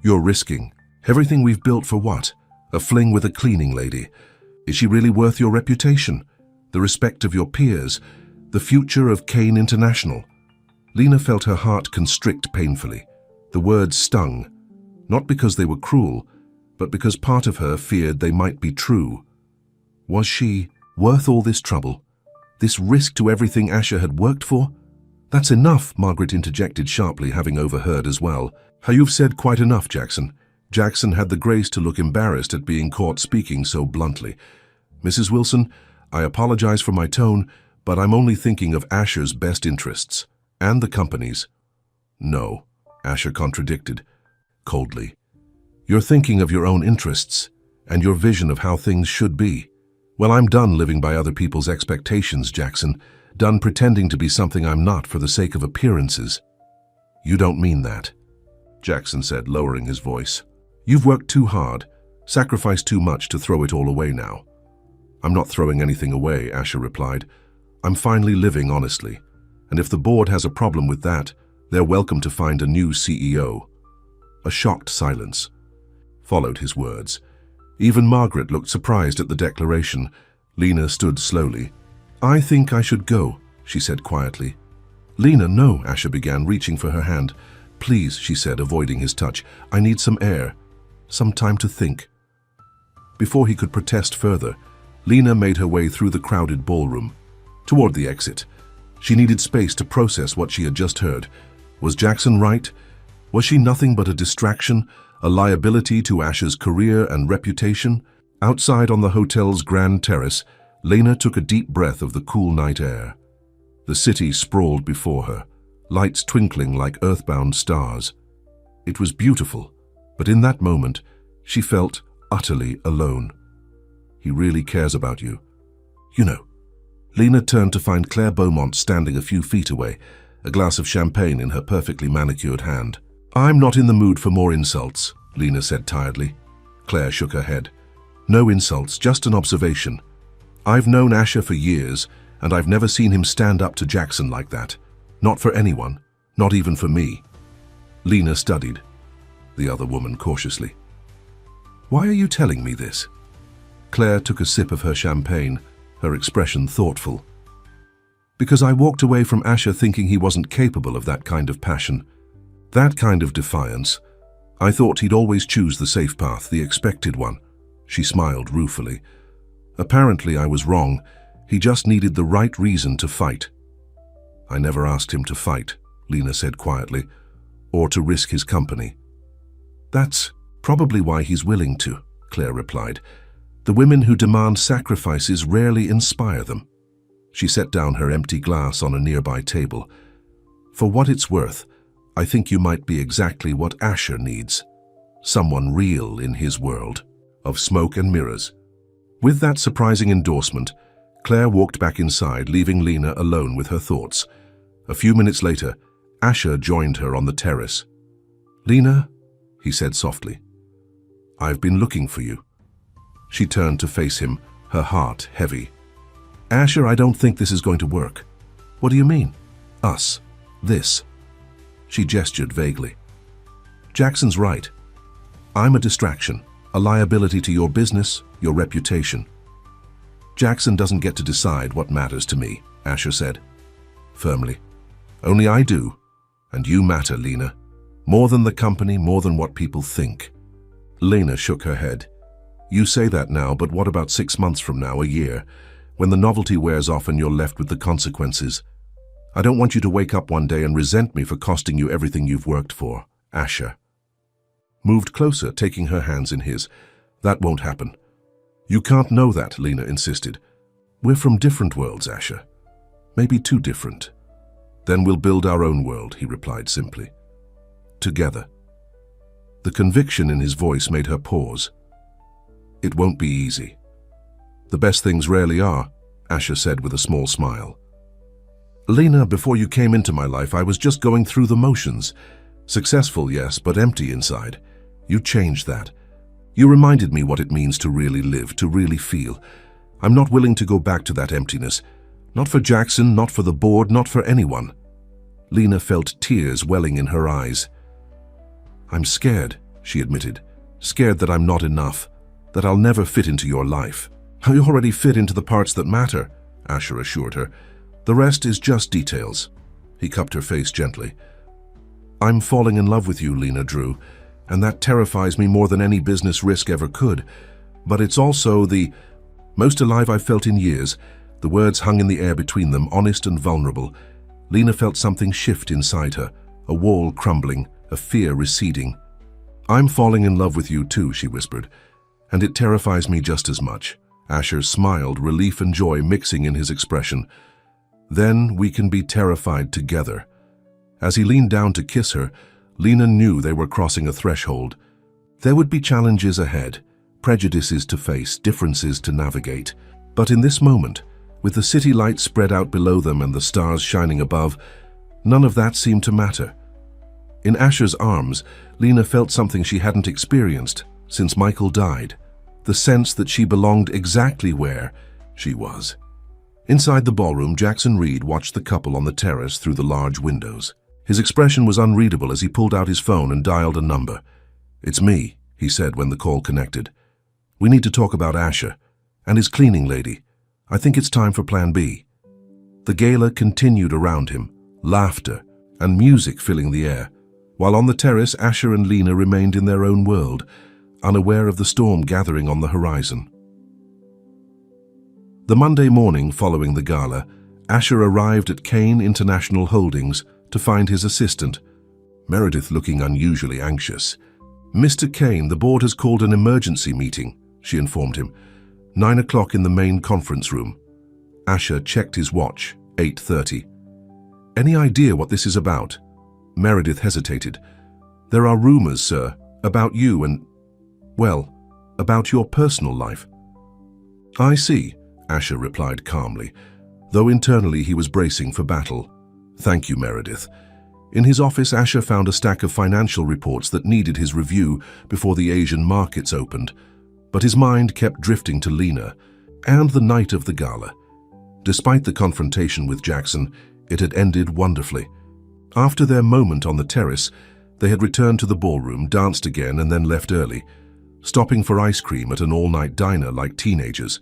"You're risking everything we've built for what? A fling with a cleaning lady. Is she really worth your reputation? The respect of your peers? The future of Kane International?" Lena felt her heart constrict painfully. The words stung, not because they were cruel, but because part of her feared they might be true. Was she worth all this trouble? This risk to everything Asher had worked for? "That's enough," Margaret interjected sharply, having overheard as well. "You've said quite enough, Jackson." Jackson had the grace to look embarrassed at being caught speaking so bluntly. "Mrs. Wilson, I apologize for my tone, but I'm only thinking of Asher's best interests. And the company's." "No," Asher contradicted, coldly. "You're thinking of your own interests and your vision of how things should be. Well, I'm done living by other people's expectations, Jackson. Done pretending to be something I'm not for the sake of appearances." "You don't mean that," Jackson said, lowering his voice. "You've worked too hard, sacrificed too much to throw it all away now." "I'm not throwing anything away," Asher replied. "I'm finally living honestly. And if the board has a problem with that, they're welcome to find a new CEO. A shocked silence followed his words. Even Margaret looked surprised at the declaration. Lena stood slowly. "I think I should go," she said quietly. "Lena, no," Asher began, reaching for her hand. "Please," she said, avoiding his touch. "I need some air, some time to think." Before he could protest further, Lena made her way through the crowded ballroom, toward the exit. She needed space to process what she had just heard. Was Jackson right? Was she nothing but a distraction, a liability to Asher's career and reputation? Outside on the hotel's grand terrace, Lena took a deep breath of the cool night air. The city sprawled before her, lights twinkling like earthbound stars. It was beautiful, but in that moment, she felt utterly alone. He really cares about you. You know. Lena turned to find Claire Beaumont standing a few feet away, a glass of champagne in her perfectly manicured hand. "I'm not in the mood for more insults," Lena said tiredly. Claire shook her head. "No insults, just an observation. I've known Asher for years, and I've never seen him stand up to Jackson like that. Not for anyone, not even for me." Lena studied the other woman cautiously. "Why are you telling me this?" Claire took a sip of her champagne, her expression thoughtful. "Because I walked away from Asher thinking he wasn't capable of that kind of passion, that kind of defiance. I thought he'd always choose the safe path, the expected one." She smiled ruefully. "Apparently I was wrong. He just needed the right reason to fight." "I never asked him to fight," Lena said quietly, "or to risk his company." "That's probably why he's willing to," Claire replied. "The women who demand sacrifices rarely inspire them." She set down her empty glass on a nearby table. "For what it's worth, I think you might be exactly what Asher needs. Someone real in his world of smoke and mirrors." With that surprising endorsement, Claire walked back inside, leaving Lena alone with her thoughts. A few minutes later, Asher joined her on the terrace. "Lena," he said softly, "I've been looking for you." She turned to face him, her heart heavy. "Asher, I don't think this is going to work." "What do you mean?" "Us. This." She gestured vaguely. "Jackson's right. I'm a distraction, a liability to your business, your reputation." "Jackson doesn't get to decide what matters to me," Asher said firmly. "Only I do, and you matter, Lena. More than the company, more than what people think." Lena shook her head. "You say that now, but what about 6 months from now, a year, when the novelty wears off and you're left with the consequences? I don't want you to wake up one day and resent me for costing you everything you've worked for." Asher moved closer, taking her hands in his. "That won't happen." "You can't know that," Lena insisted. "We're from different worlds, Asher. Maybe too different." "Then we'll build our own world," he replied simply. "Together." The conviction in his voice made her pause. "It won't be easy." "The best things rarely are," Asher said with a small smile. "Lena, before you came into my life, I was just going through the motions. Successful, yes, but empty inside. You changed that. You reminded me what it means to really live, to really feel. I'm not willing to go back to that emptiness. Not for Jackson, not for the board, not for anyone." Lena felt tears welling in her eyes. "I'm scared," she admitted. "Scared that I'm not enough, that I'll never fit into your life." "I already fit into the parts that matter," Asher assured her. "The rest is just details." He cupped her face gently. "I'm falling in love with you, Lena Drew, and that terrifies me more than any business risk ever could. But it's also the most alive I've felt in years." The words hung in the air between them, honest and vulnerable. Lena felt something shift inside her, a wall crumbling, a fear receding. "I'm falling in love with you too," she whispered, "and it terrifies me just as much." Asher smiled, relief and joy mixing in his expression. "Then we can be terrified together." As he leaned down to kiss her, Lena knew they were crossing a threshold. There would be challenges ahead, prejudices to face, differences to navigate. But in this moment, with the city lights spread out below them and the stars shining above, none of that seemed to matter. In Asher's arms, Lena felt something she hadn't experienced since Michael died, the sense that she belonged exactly where she was. Inside the ballroom, Jackson Reed watched the couple on the terrace through the large windows. His expression was unreadable as he pulled out his phone and dialed a number. "It's me," he said when the call connected. "We need to talk about Asher and his cleaning lady. I think it's time for Plan B." The gala continued around him, laughter and music filling the air, while on the terrace Asher and Lena remained in their own world, unaware of the storm gathering on the horizon. The Monday morning following the gala, Asher arrived at Kane International Holdings to find his assistant, Meredith, looking unusually anxious. "Mr. Kane, the board has called an emergency meeting," she informed him. 9 o'clock in the main conference room. Asher checked his watch, 8:30. "Any idea what this is about?" Meredith hesitated. "There are rumors, sir, about you and, well, about your personal life." "I see," Asher replied calmly, though internally he was bracing for battle. "Thank you, Meredith." In his office, Asher found a stack of financial reports that needed his review before the Asian markets opened, but his mind kept drifting to Lena and the night of the gala. Despite the confrontation with Jackson, it had ended wonderfully. After their moment on the terrace, they had returned to the ballroom, danced again, and then left early, stopping for ice cream at an all-night diner like teenagers.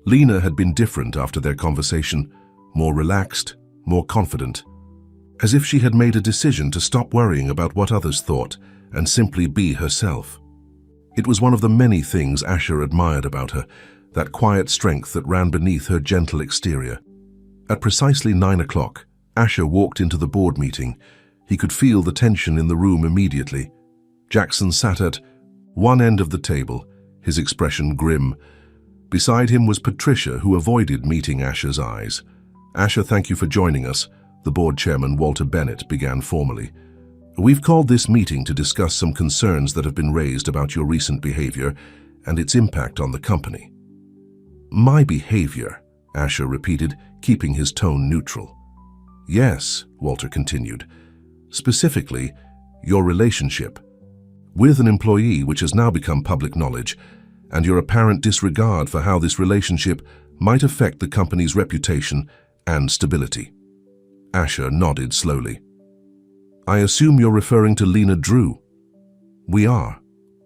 Lena had been different after their conversation, more relaxed, more confident, as if she had made a decision to stop worrying about what others thought and simply be herself. It was one of the many things Asher admired about her, that quiet strength that ran beneath her gentle exterior. At precisely 9 o'clock, Asher walked into the board meeting. He could feel the tension in the room immediately. Jackson sat at one end of the table, his expression grim. Beside him was Patricia, who avoided meeting Asher's eyes. "Asher, thank you for joining us," the board chairman, Walter Bennett, began formally. "We've called this meeting to discuss some concerns that have been raised about your recent behavior and its impact on the company." "My behavior," Asher repeated, keeping his tone neutral. "Yes," Walter continued. "Specifically, your relationship with an employee, which has now become public knowledge, and your apparent disregard for how this relationship might affect the company's reputation and stability." Asher nodded slowly. "I assume you're referring to Lena Drew." "We are,"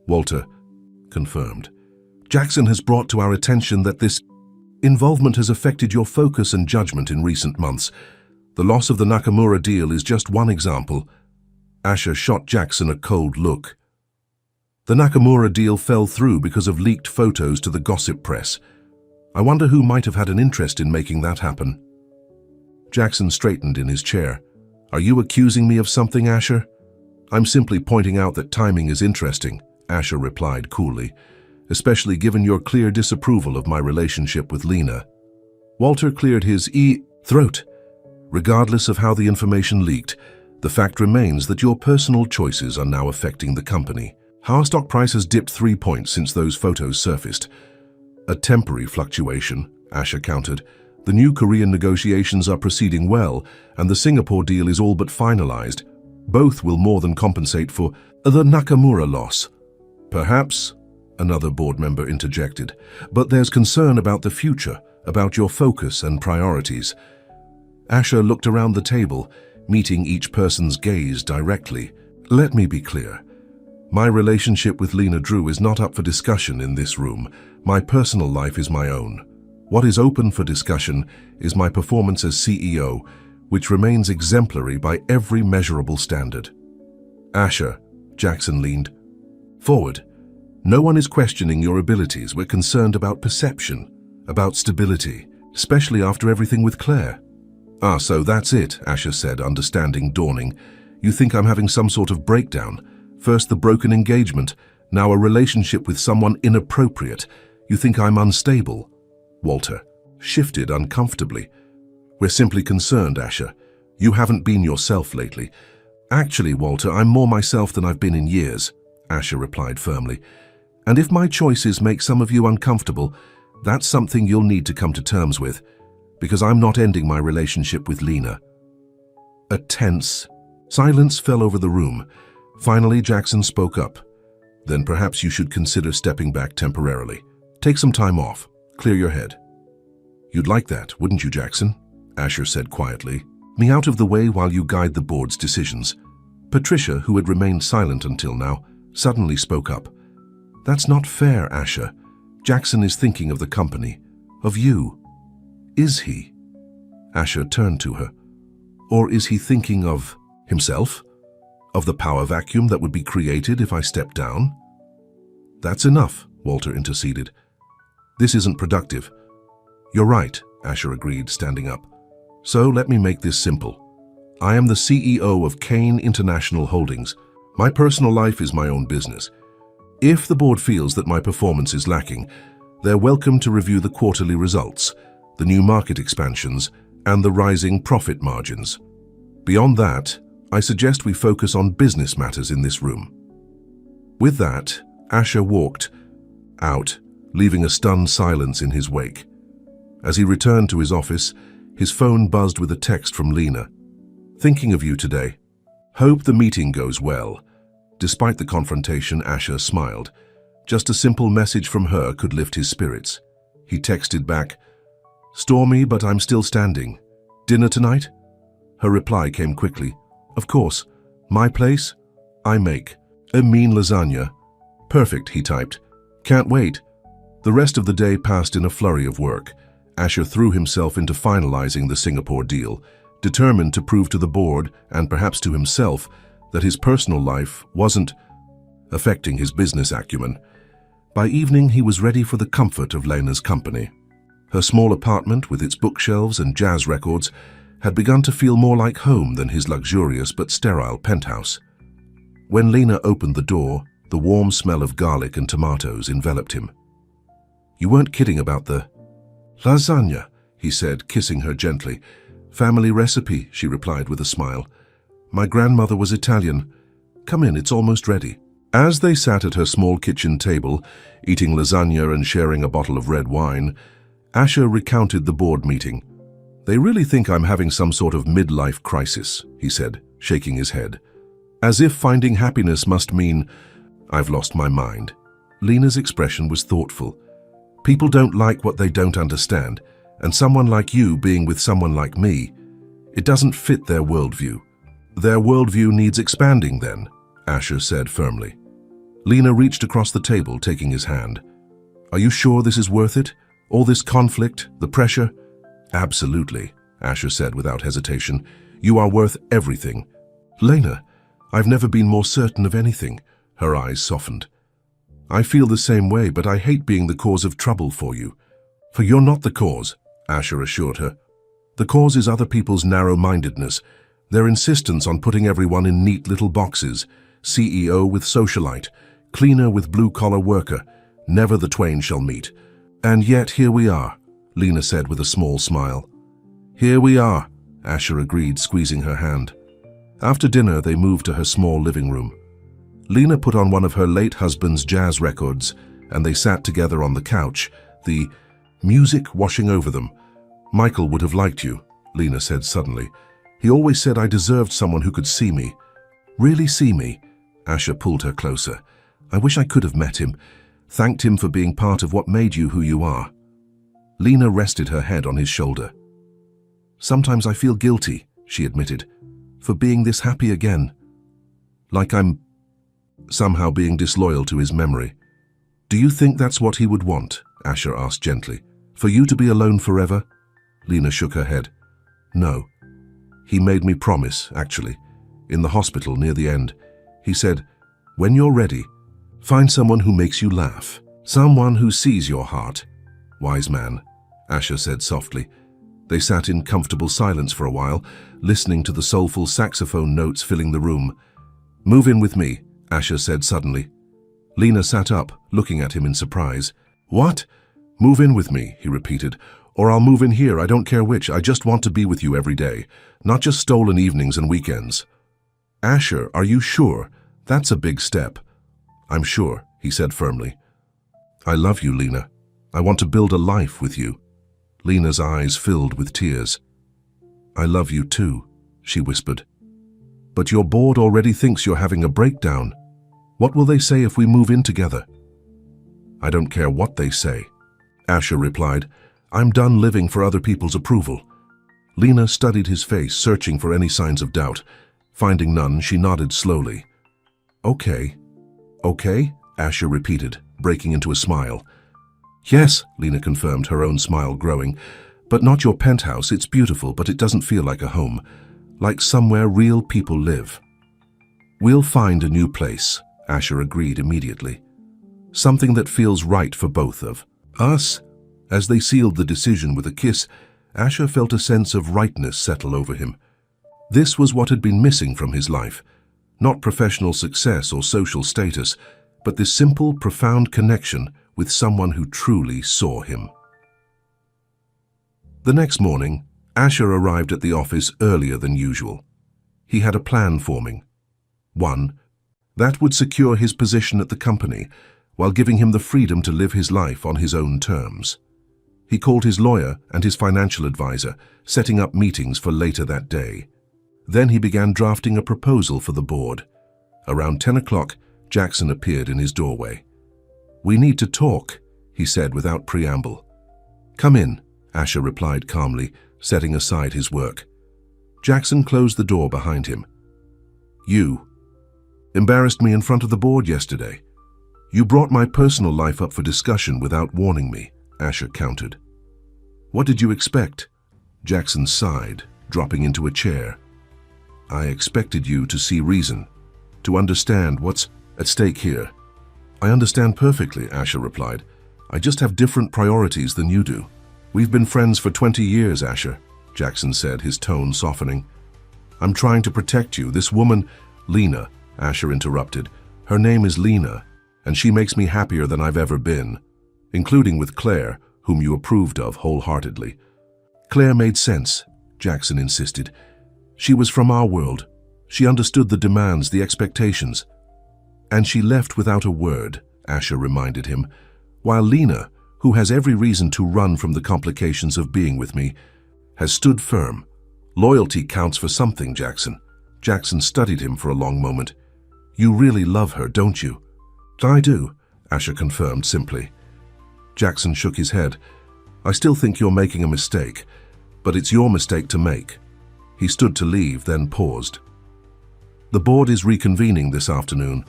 Walter confirmed. "Jackson has brought to our attention that this involvement has affected your focus and judgment in recent months. The loss of the Nakamura deal is just one example." Asher shot Jackson a cold look. "The Nakamura deal fell through because of leaked photos to the gossip press. I wonder who might have had an interest in making that happen." Jackson straightened in his chair. "Are you accusing me of something, Asher?" "I'm simply pointing out that timing is interesting," Asher replied coolly, "especially given your clear disapproval of my relationship with Lena." Walter cleared his throat. "Regardless of how the information leaked, the fact remains that your personal choices are now affecting the company. Our stock price has dipped 3 points since those photos surfaced." "A temporary fluctuation," Asher countered. "The new Korean negotiations are proceeding well, and the Singapore deal is all but finalized. Both will more than compensate for the Nakamura loss." "Perhaps," another board member interjected, "but there's concern about the future, about your focus and priorities." Asher looked around the table, meeting each person's gaze directly. "Let me be clear. My relationship with Lena Drew is not up for discussion in this room. My personal life is my own. What is open for discussion is my performance as CEO, which remains exemplary by every measurable standard." "Asher," Jackson leaned forward. "No one is questioning your abilities. We're concerned about perception, about stability, especially after everything with Claire." "Ah, so that's it," Asher said, understanding dawning. "You think I'm having some sort of breakdown? First the broken engagement, now a relationship with someone inappropriate. You think I'm unstable?" Walter shifted uncomfortably. "We're simply concerned, Asher. You haven't been yourself lately." "Actually, Walter, I'm more myself than I've been in years," Asher replied firmly. "And if my choices make some of you uncomfortable, that's something you'll need to come to terms with, because I'm not ending my relationship with Lena." A tense silence fell over the room. Finally, Jackson spoke up. "Then perhaps you should consider stepping back temporarily. Take some time off. Clear your head." You'd like that, wouldn't you, Jackson? Asher said quietly. Me out of the way while you guide the board's decisions. Patricia, who had remained silent until now, suddenly spoke up. That's not fair, Asher. Jackson is thinking of the company, of you. Is he? Asher turned to her. Or is he thinking of himself? Of the power vacuum that would be created if I stepped down? That's enough, Walter interceded. This isn't productive. You're right, Asher agreed, standing up. So let me make this simple. I am the CEO of Kane International Holdings. My personal life is my own business. If the board feels that my performance is lacking, they're welcome to review the quarterly results, the new market expansions, and the rising profit margins. Beyond that, I suggest we focus on business matters in this room. With that, Asher walked out, leaving a stunned silence in his wake. As he returned to his office, his phone buzzed with a text from Lena. Thinking of you today. Hope the meeting goes well. Despite the confrontation, Asher smiled. Just a simple message from her could lift his spirits. He texted back, Stormy, but I'm still standing. Dinner tonight? Her reply came quickly. Of course. My place? I make. A mean lasagna. Perfect, he typed. Can't wait. The rest of the day passed in a flurry of work. Asher threw himself into finalizing the Singapore deal, determined to prove to the board, and perhaps to himself, that his personal life wasn't affecting his business acumen. By evening, he was ready for the comfort of Lena's company. Her small apartment, with its bookshelves and jazz records, had begun to feel more like home than his luxurious but sterile penthouse. When Lena opened the door, the warm smell of garlic and tomatoes enveloped him. You weren't kidding about the lasagna, he said, kissing her gently. Family recipe, she replied with a smile. My grandmother was Italian. Come in, it's almost ready. As they sat at her small kitchen table, eating lasagna and sharing a bottle of red wine, Asher recounted the board meeting. They really think I'm having some sort of midlife crisis, he said, shaking his head. As if finding happiness must mean I've lost my mind. Lena's expression was thoughtful. People don't like what they don't understand, and someone like you being with someone like me, it doesn't fit their worldview. Their worldview needs expanding then, Asher said firmly. Lena reached across the table, taking his hand. Are you sure this is worth it? All this conflict, the pressure? Absolutely, Asher said without hesitation. You are worth everything. Lena, I've never been more certain of anything. Her eyes softened. I feel the same way, but I hate being the cause of trouble for you. For you're not the cause, Asher assured her. The cause is other people's narrow-mindedness, their insistence on putting everyone in neat little boxes, CEO with socialite, cleaner with blue-collar worker. Never the twain shall meet. And yet here we are, Lena said with a small smile. Here we are, Asher agreed, squeezing her hand. After dinner, they moved to her small living room. Lena put on one of her late husband's jazz records, and they sat together on the couch, the music washing over them. Michael would have liked you, Lena said suddenly. He always said I deserved someone who could see me. Really see me? Asher pulled her closer. I wish I could have met him, thanked him for being part of what made you who you are. Lena rested her head on his shoulder. Sometimes I feel guilty, she admitted, for being this happy again. Like I'm somehow being disloyal to his memory. Do you think that's what he would want? Asher asked gently. For you to be alone forever? Lena shook her head. No. He made me promise, actually, in the hospital near the end. He said, when you're ready, find someone who makes you laugh, someone who sees your heart. Wise man, Asher said softly. They sat in comfortable silence for a while, listening to the soulful saxophone notes filling the room. Move in with me, Asher said suddenly. Lena sat up, looking at him in surprise. What? Move in with me, he repeated. Or I'll move in here, I don't care which. I just want to be with you every day, not just stolen evenings and weekends. Asher, are you sure? That's a big step. I'm sure, he said firmly. I love you, Lena. I want to build a life with you. Lena's eyes filled with tears. I love you too, she whispered. But your board already thinks you're having a breakdown. What will they say if we move in together? I don't care what they say, Asher replied. I'm done living for other people's approval." Lena studied his face, searching for any signs of doubt. Finding none, she nodded slowly. "Okay. Okay?" Asher repeated, breaking into a smile. "Yes," Lena confirmed, her own smile growing. "But not your penthouse. It's beautiful, but it doesn't feel like a home. Like somewhere real people live." "We'll find a new place," Asher agreed immediately. "Something that feels right for both of us." As they sealed the decision with a kiss, Asher felt a sense of rightness settle over him. This was what had been missing from his life. Not professional success or social status, but this simple, profound connection with someone who truly saw him. The next morning, Asher arrived at the office earlier than usual. He had a plan forming. One, that would secure his position at the company, while giving him the freedom to live his life on his own terms. He called his lawyer and his financial advisor, setting up meetings for later that day. Then he began drafting a proposal for the board. Around 10 o'clock, Jackson appeared in his doorway. "We need to talk," he said without preamble. "Come in," Asher replied calmly, setting aside his work. Jackson closed the door behind him. "You embarrassed me in front of the board yesterday. You brought my personal life up for discussion without warning me," Asher countered. "What did you expect?" Jackson sighed, dropping into a chair. "I expected you to see reason, to understand what's at stake here." "I understand perfectly," Asher replied. "I just have different priorities than you do." "We've been friends for 20 years, Asher," Jackson said, his tone softening. "I'm trying to protect you. This woman—" "Lena," Asher interrupted. "Her name is Lena, and she makes me happier than I've ever been, including with Claire, whom you approved of wholeheartedly." "Claire made sense," Jackson insisted. "She was from our world. She understood the demands, the expectations." "And she left without a word," Asher reminded him, "while Lena, who has every reason to run from the complications of being with me, has stood firm. Loyalty counts for something, Jackson." Jackson studied him for a long moment. "You really love her, don't you?" "I do," Asher confirmed simply. Jackson shook his head. "I still think you're making a mistake, but it's your mistake to make." He stood to leave, then paused. "The board is reconvening this afternoon.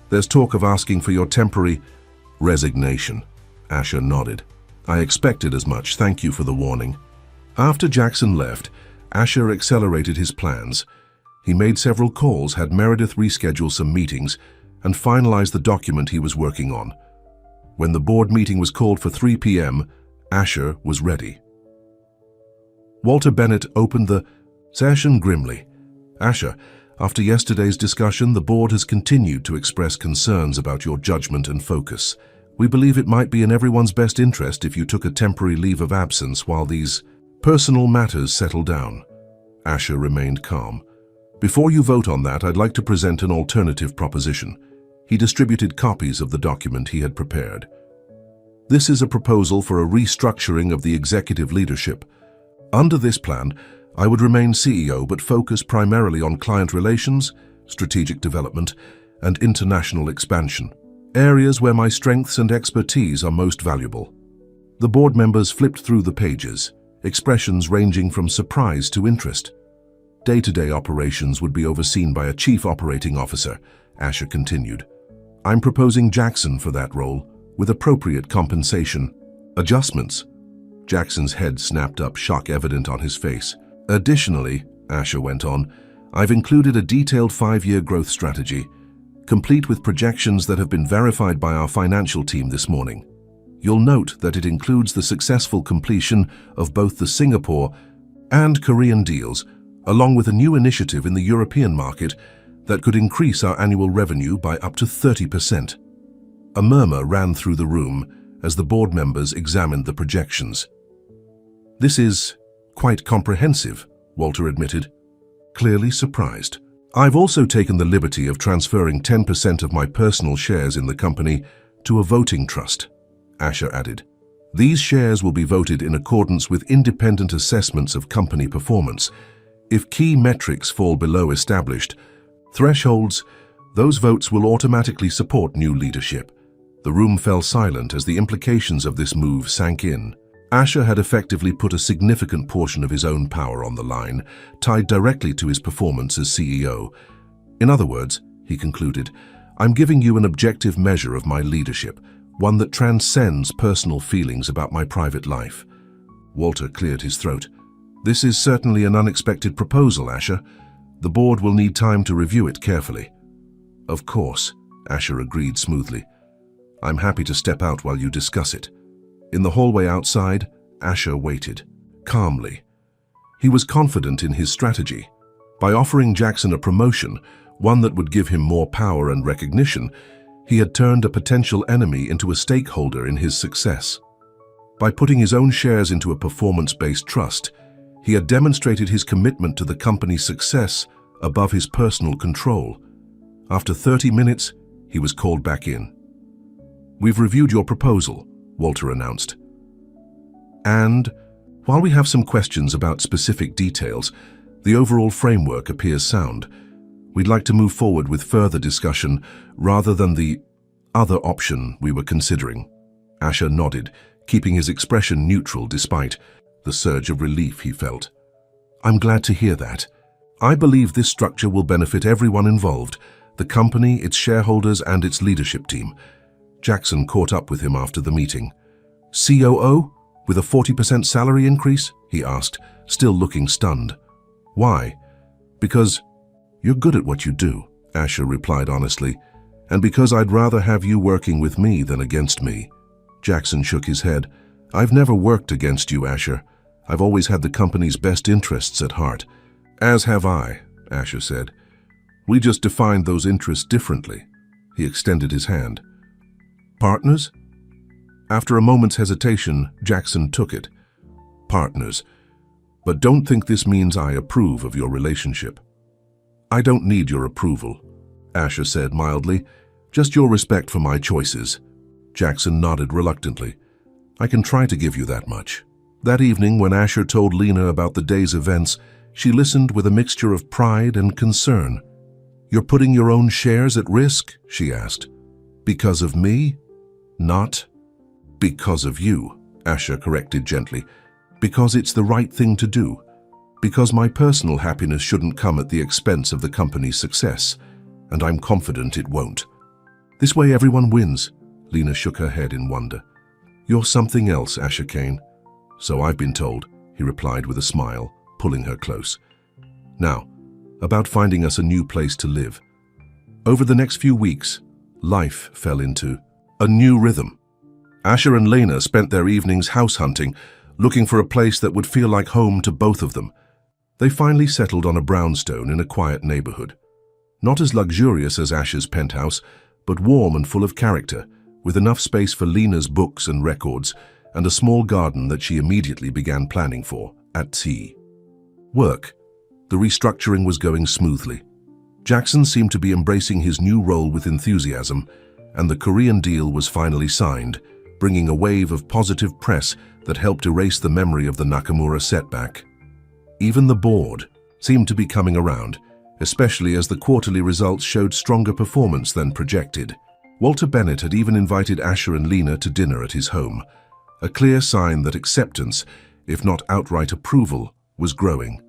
There's talk of asking for your temporary resignation." Asher nodded. "I expected as much. Thank you for the warning." After Jackson left, Asher accelerated his plans. He made several calls, had Meredith reschedule some meetings, and finalized the document he was working on. When the board meeting was called for 3 p.m., Asher was ready. Walter Bennett opened the session grimly. "Asher, after yesterday's discussion, the board has continued to express concerns about your judgment and focus. We believe it might be in everyone's best interest if you took a temporary leave of absence while these personal matters settle down." Asher remained calm. "Before you vote on that, I'd like to present an alternative proposition." He distributed copies of the document he had prepared. "This is a proposal for a restructuring of the executive leadership. Under this plan, I would remain CEO but focus primarily on client relations, strategic development, and international expansion, areas where my strengths and expertise are most valuable." The board members flipped through the pages, expressions ranging from surprise to interest. "Day-to-day operations would be overseen by a chief operating officer," Asher continued. "I'm proposing Jackson for that role, with appropriate compensation adjustments." Jackson's head snapped up, shock evident on his face. "Additionally," Asher went on, "I've included a detailed 5-year growth strategy, complete with projections that have been verified by our financial team this morning. You'll note that it includes the successful completion of both the Singapore and Korean deals, along with a new initiative in the European market that could increase our annual revenue by up to 30%. A murmur ran through the room as the board members examined the projections. "This is quite comprehensive," Walter admitted, clearly surprised. "I've also taken the liberty of transferring 10% of my personal shares in the company to a voting trust," Asher added. "These shares will be voted in accordance with independent assessments of company performance. If key metrics fall below established thresholds, those votes will automatically support new leadership." The room fell silent as the implications of this move sank in. Asher had effectively put a significant portion of his own power on the line, tied directly to his performance as CEO. In other words, he concluded, I'm giving you an objective measure of my leadership, one that transcends personal feelings about my private life. Walter cleared his throat. This is certainly an unexpected proposal, Asher. The board will need time to review it carefully. Of course, Asher agreed smoothly. I'm happy to step out while you discuss it. In the hallway outside, Asher waited, calmly. He was confident in his strategy. By offering Jackson a promotion, one that would give him more power and recognition, he had turned a potential enemy into a stakeholder in his success. By putting his own shares into a performance-based trust, he had demonstrated his commitment to the company's success above his personal control. After 30 minutes, he was called back in. We've reviewed your proposal, Walter announced. And, while we have some questions about specific details, the overall framework appears sound. We'd like to move forward with further discussion rather than the other option we were considering. Asher nodded, keeping his expression neutral despite the surge of relief he felt. I'm glad to hear that. I believe this structure will benefit everyone involved, the company, its shareholders, and its leadership team. Jackson caught up with him after the meeting. COO? With a 40% salary increase? He asked, still looking stunned. Why? Because you're good at what you do, Asher replied honestly, and because I'd rather have you working with me than against me. Jackson shook his head. I've never worked against you, Asher. I've always had the company's best interests at heart. As have I, Asher said. We just defined those interests differently. He extended his hand. Partners? After a moment's hesitation, Jackson took it. Partners. But don't think this means I approve of your relationship. I don't need your approval, Asher said mildly. Just your respect for my choices. Jackson nodded reluctantly. I can try to give you that much. That evening, when Asher told Lena about the day's events, she listened with a mixture of pride and concern. You're putting your own shares at risk? She asked. Because of me? Not because of you, Asher corrected gently. Because it's the right thing to do. Because my personal happiness shouldn't come at the expense of the company's success, and I'm confident it won't. This way everyone wins. Lena shook her head in wonder. You're something else, Asher Kane. So I've been told, he replied with a smile, pulling her close. Now, about finding us a new place to live. Over the next few weeks, life fell into a new rhythm. Asher and Lena spent their evenings house hunting, looking for a place that would feel like home to both of them. They finally settled on a brownstone in a quiet neighborhood. Not as luxurious as Asher's penthouse, but warm and full of character, with enough space for Lena's books and records, and a small garden that she immediately began planning for, at sea. Work. The restructuring was going smoothly. Jackson seemed to be embracing his new role with enthusiasm, and the Korean deal was finally signed, bringing a wave of positive press that helped erase the memory of the Nakamura setback. Even the board seemed to be coming around, especially as the quarterly results showed stronger performance than projected. Walter Bennett had even invited Asher and Lena to dinner at his home, a clear sign that acceptance, if not outright approval, was growing.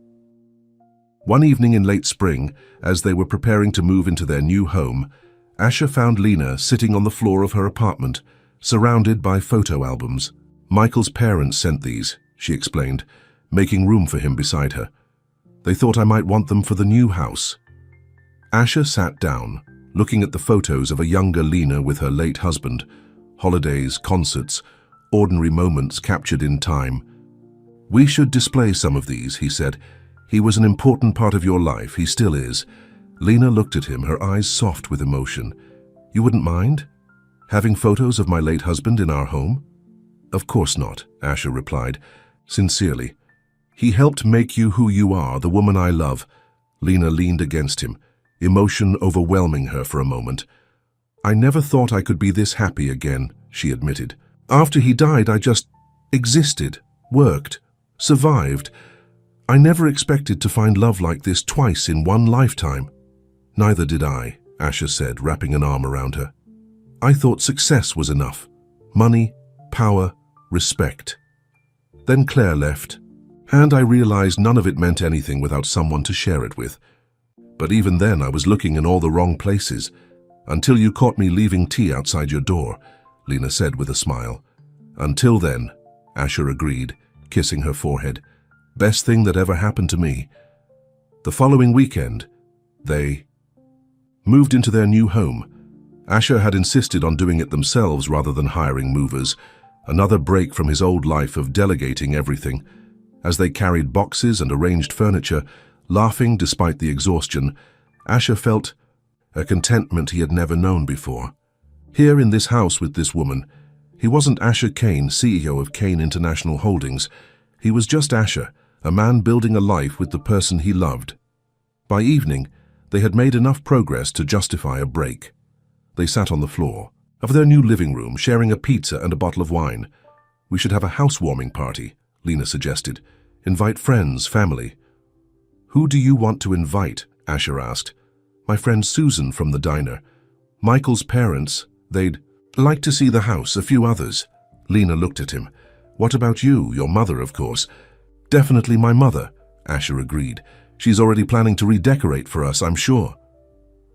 One evening in late spring, as they were preparing to move into their new home, Asher found Lena sitting on the floor of her apartment, surrounded by photo albums. Michael's parents sent these, she explained, making room for him beside her. They thought I might want them for the new house. Asher sat down, looking at the photos of a younger Lena with her late husband, holidays, concerts, ordinary moments captured in time. We should display some of these, he said. He was an important part of your life, he still is. Lena looked at him, her eyes soft with emotion. You wouldn't mind? Having photos of my late husband in our home? Of course not, Asher replied, sincerely. He helped make you who you are, the woman I love. Lena leaned against him, emotion overwhelming her for a moment. I never thought I could be this happy again, she admitted. After he died, I just existed, worked, survived. I never expected to find love like this twice in one lifetime. Neither did I, Asher said, wrapping an arm around her. I thought success was enough. Money, power, respect. Then Claire left, and I realized none of it meant anything without someone to share it with. But even then I was looking in all the wrong places, until you caught me leaving tea outside your door, Lena said with a smile. Until then, Asher agreed, kissing her forehead. Best thing that ever happened to me. The following weekend, they moved into their new home. Asher had insisted on doing it themselves rather than hiring movers, another break from his old life of delegating everything. As they carried boxes and arranged furniture, laughing despite the exhaustion, Asher felt a contentment he had never known before. Here in this house with this woman, he wasn't Asher Kane, CEO of Kane International Holdings. He was just Asher, a man building a life with the person he loved. By evening, they had made enough progress to justify a break. They sat on the floor of their new living room, sharing a pizza and a bottle of wine. We should have a housewarming party, Lena suggested. Invite friends, family. Who do you want to invite? Asher asked. My friend Susan from the diner. Michael's parents, they'd like to see the house, a few others. Lena looked at him. What about you? Your mother, of course. Definitely my mother, Asher agreed. She's already planning to redecorate for us, I'm sure.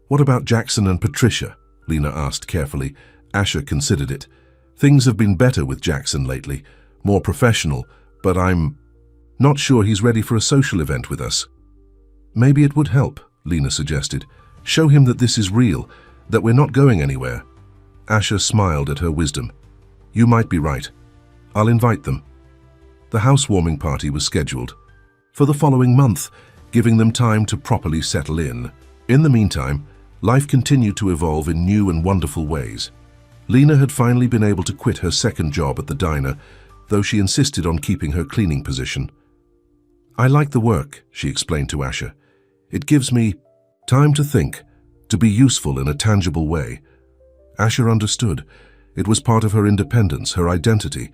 What about Jackson and Patricia? Lena asked carefully. Asher considered it. Things have been better with Jackson lately, more professional, but I'm not sure he's ready for a social event with us. Maybe it would help, Lena suggested. Show him that this is real, that we're not going anywhere. Asher smiled at her wisdom. You might be right. I'll invite them. The housewarming party was scheduled for the following month, giving them time to properly settle in. In the meantime, life continued to evolve in new and wonderful ways. Lena had finally been able to quit her second job at the diner, though she insisted on keeping her cleaning position. I like the work, she explained to Asher. It gives me time to think, to be useful in a tangible way. Asher understood. It was part of her independence, her identity,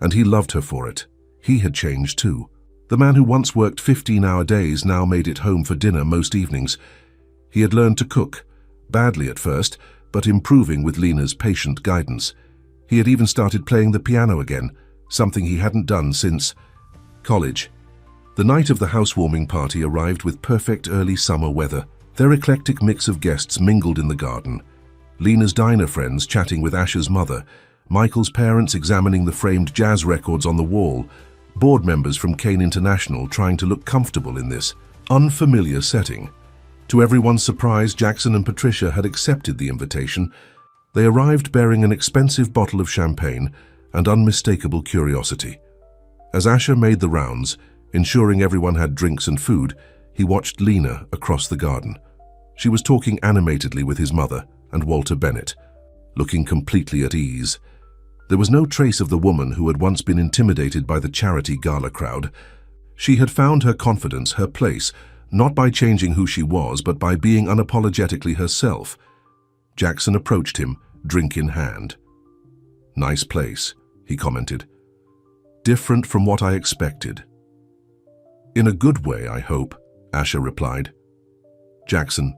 and he loved her for it. He had changed too. The man who once worked 15-hour days now made it home for dinner most evenings. He had learned to cook, badly at first, but improving with Lena's patient guidance. He had even started playing the piano again, something he hadn't done since college. The night of the housewarming party arrived with perfect early summer weather. Their eclectic mix of guests mingled in the garden. Lena's diner friends chatting with Asher's mother, Michael's parents examining the framed jazz records on the wall, board members from Kane International trying to look comfortable in this unfamiliar setting. To everyone's surprise, Jackson and Patricia had accepted the invitation. They arrived bearing an expensive bottle of champagne and unmistakable curiosity. As Asher made the rounds, ensuring everyone had drinks and food, he watched Lena across the garden. She was talking animatedly with his mother and Walter Bennett, looking completely at ease. There was no trace of the woman who had once been intimidated by the charity gala crowd. She had found her confidence, her place, not by changing who she was, but by being unapologetically herself. Jackson approached him, drink in hand. Nice place, he commented. Different from what I expected. In a good way, I hope, Asher replied. Jackson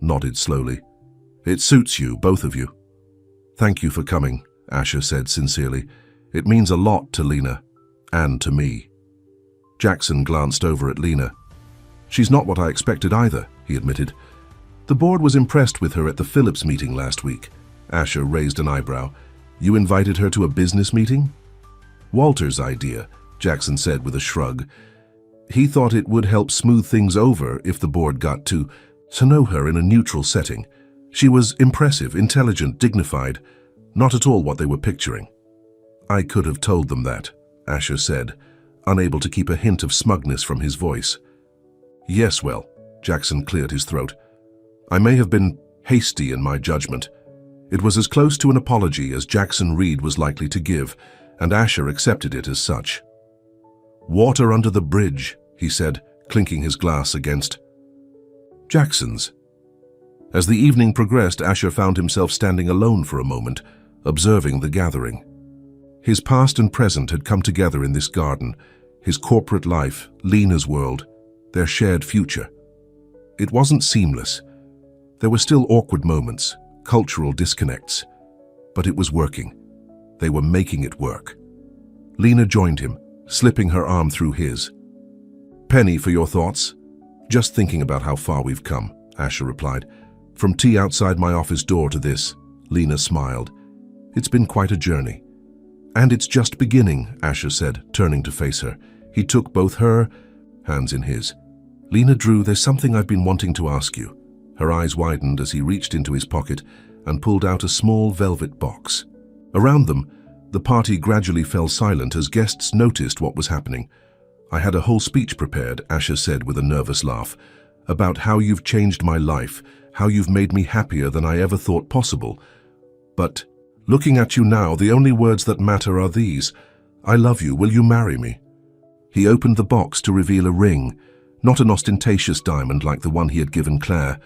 nodded slowly. It suits you, both of you. Thank you for coming, Asher said sincerely. It means a lot to Lena, and to me. Jackson glanced over at Lena. She's not what I expected either, he admitted. The board was impressed with her at the Phillips meeting last week. Asher raised an eyebrow. You invited her to a business meeting? Walter's idea, Jackson said with a shrug. He thought it would help smooth things over if the board got to know her in a neutral setting. She was impressive, intelligent, dignified, not at all what they were picturing. I could have told them that, Asher said, unable to keep a hint of smugness from his voice. Yes, well, Jackson cleared his throat. I may have been hasty in my judgment. It was as close to an apology as Jackson Reed was likely to give, and Asher accepted it as such. Water under the bridge, he said, clinking his glass against Jackson's. As the evening progressed, Asher found himself standing alone for a moment, observing the gathering. His past and present had come together in this garden, his corporate life, Lena's world, their shared future. It wasn't seamless. There were still awkward moments, cultural disconnects, but it was working. They were making it work. Lena joined him, slipping her arm through his. "Penny for your thoughts?" "Just thinking about how far we've come," Asher replied. "From tea outside my office door to this." Lena smiled. "It's been quite a journey." "And it's just beginning," Asher said, turning to face her. He took both her hands in his. "Lena Drew, there's something I've been wanting to ask you." Her eyes widened as he reached into his pocket and pulled out a small velvet box. Around them, the party gradually fell silent as guests noticed what was happening. "I had a whole speech prepared," Asher said with a nervous laugh, "about how you've changed my life, how you've made me happier than I ever thought possible. But looking at you now, the only words that matter are these: I love you, will you marry me?" He opened the box to reveal a ring, not an ostentatious diamond like the one he had given Claire,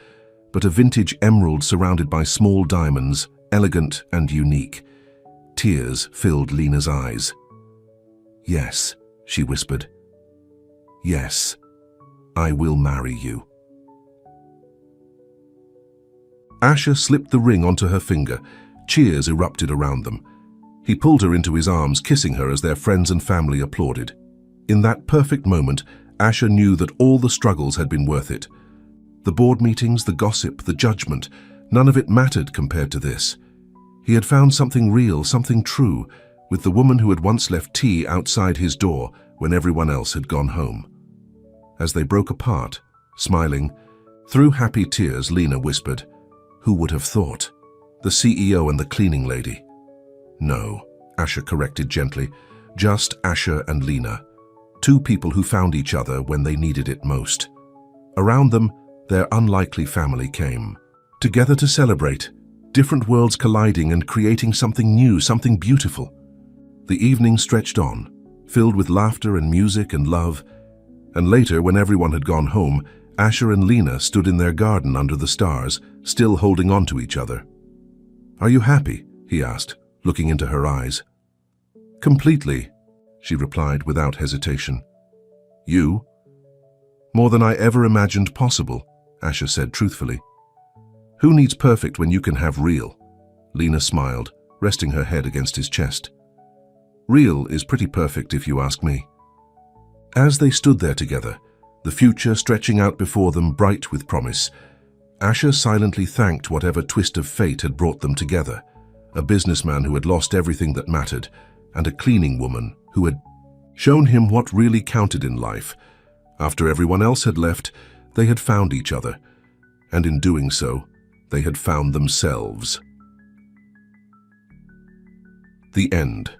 but a vintage emerald surrounded by small diamonds, elegant and unique. Tears filled Lena's eyes. "Yes," she whispered. "Yes, I will marry you." Asher slipped the ring onto her finger. Cheers erupted around them. He pulled her into his arms, kissing her as their friends and family applauded. In that perfect moment, Asher knew that all the struggles had been worth it. The board meetings, the gossip, the judgment, none of it mattered compared to this. He had found something real, something true, with the woman who had once left tea outside his door when everyone else had gone home. As they broke apart, smiling, through happy tears, Lena whispered, "Who would have thought? The CEO and the cleaning lady." "No," Asher corrected gently, "just Asher and Lena. Two people who found each other when they needed it most." Around them, their unlikely family came. Together to celebrate, different worlds colliding and creating something new, something beautiful. The evening stretched on, filled with laughter and music and love, and later, when everyone had gone home, Asher and Lena stood in their garden under the stars, still holding on to each other. "Are you happy?" he asked, looking into her eyes. "Completely," she replied without hesitation. "You?" "More than I ever imagined possible," Asher said truthfully. "Who needs perfect when you can have real?" Lena smiled, resting her head against his chest. "Real is pretty perfect if you ask me." As they stood there together, the future stretching out before them bright with promise, Asher silently thanked whatever twist of fate had brought them together, a businessman who had lost everything that mattered, and a cleaning woman who had shown him what really counted in life. After everyone else had left, they had found each other, and in doing so, they had found themselves. The end.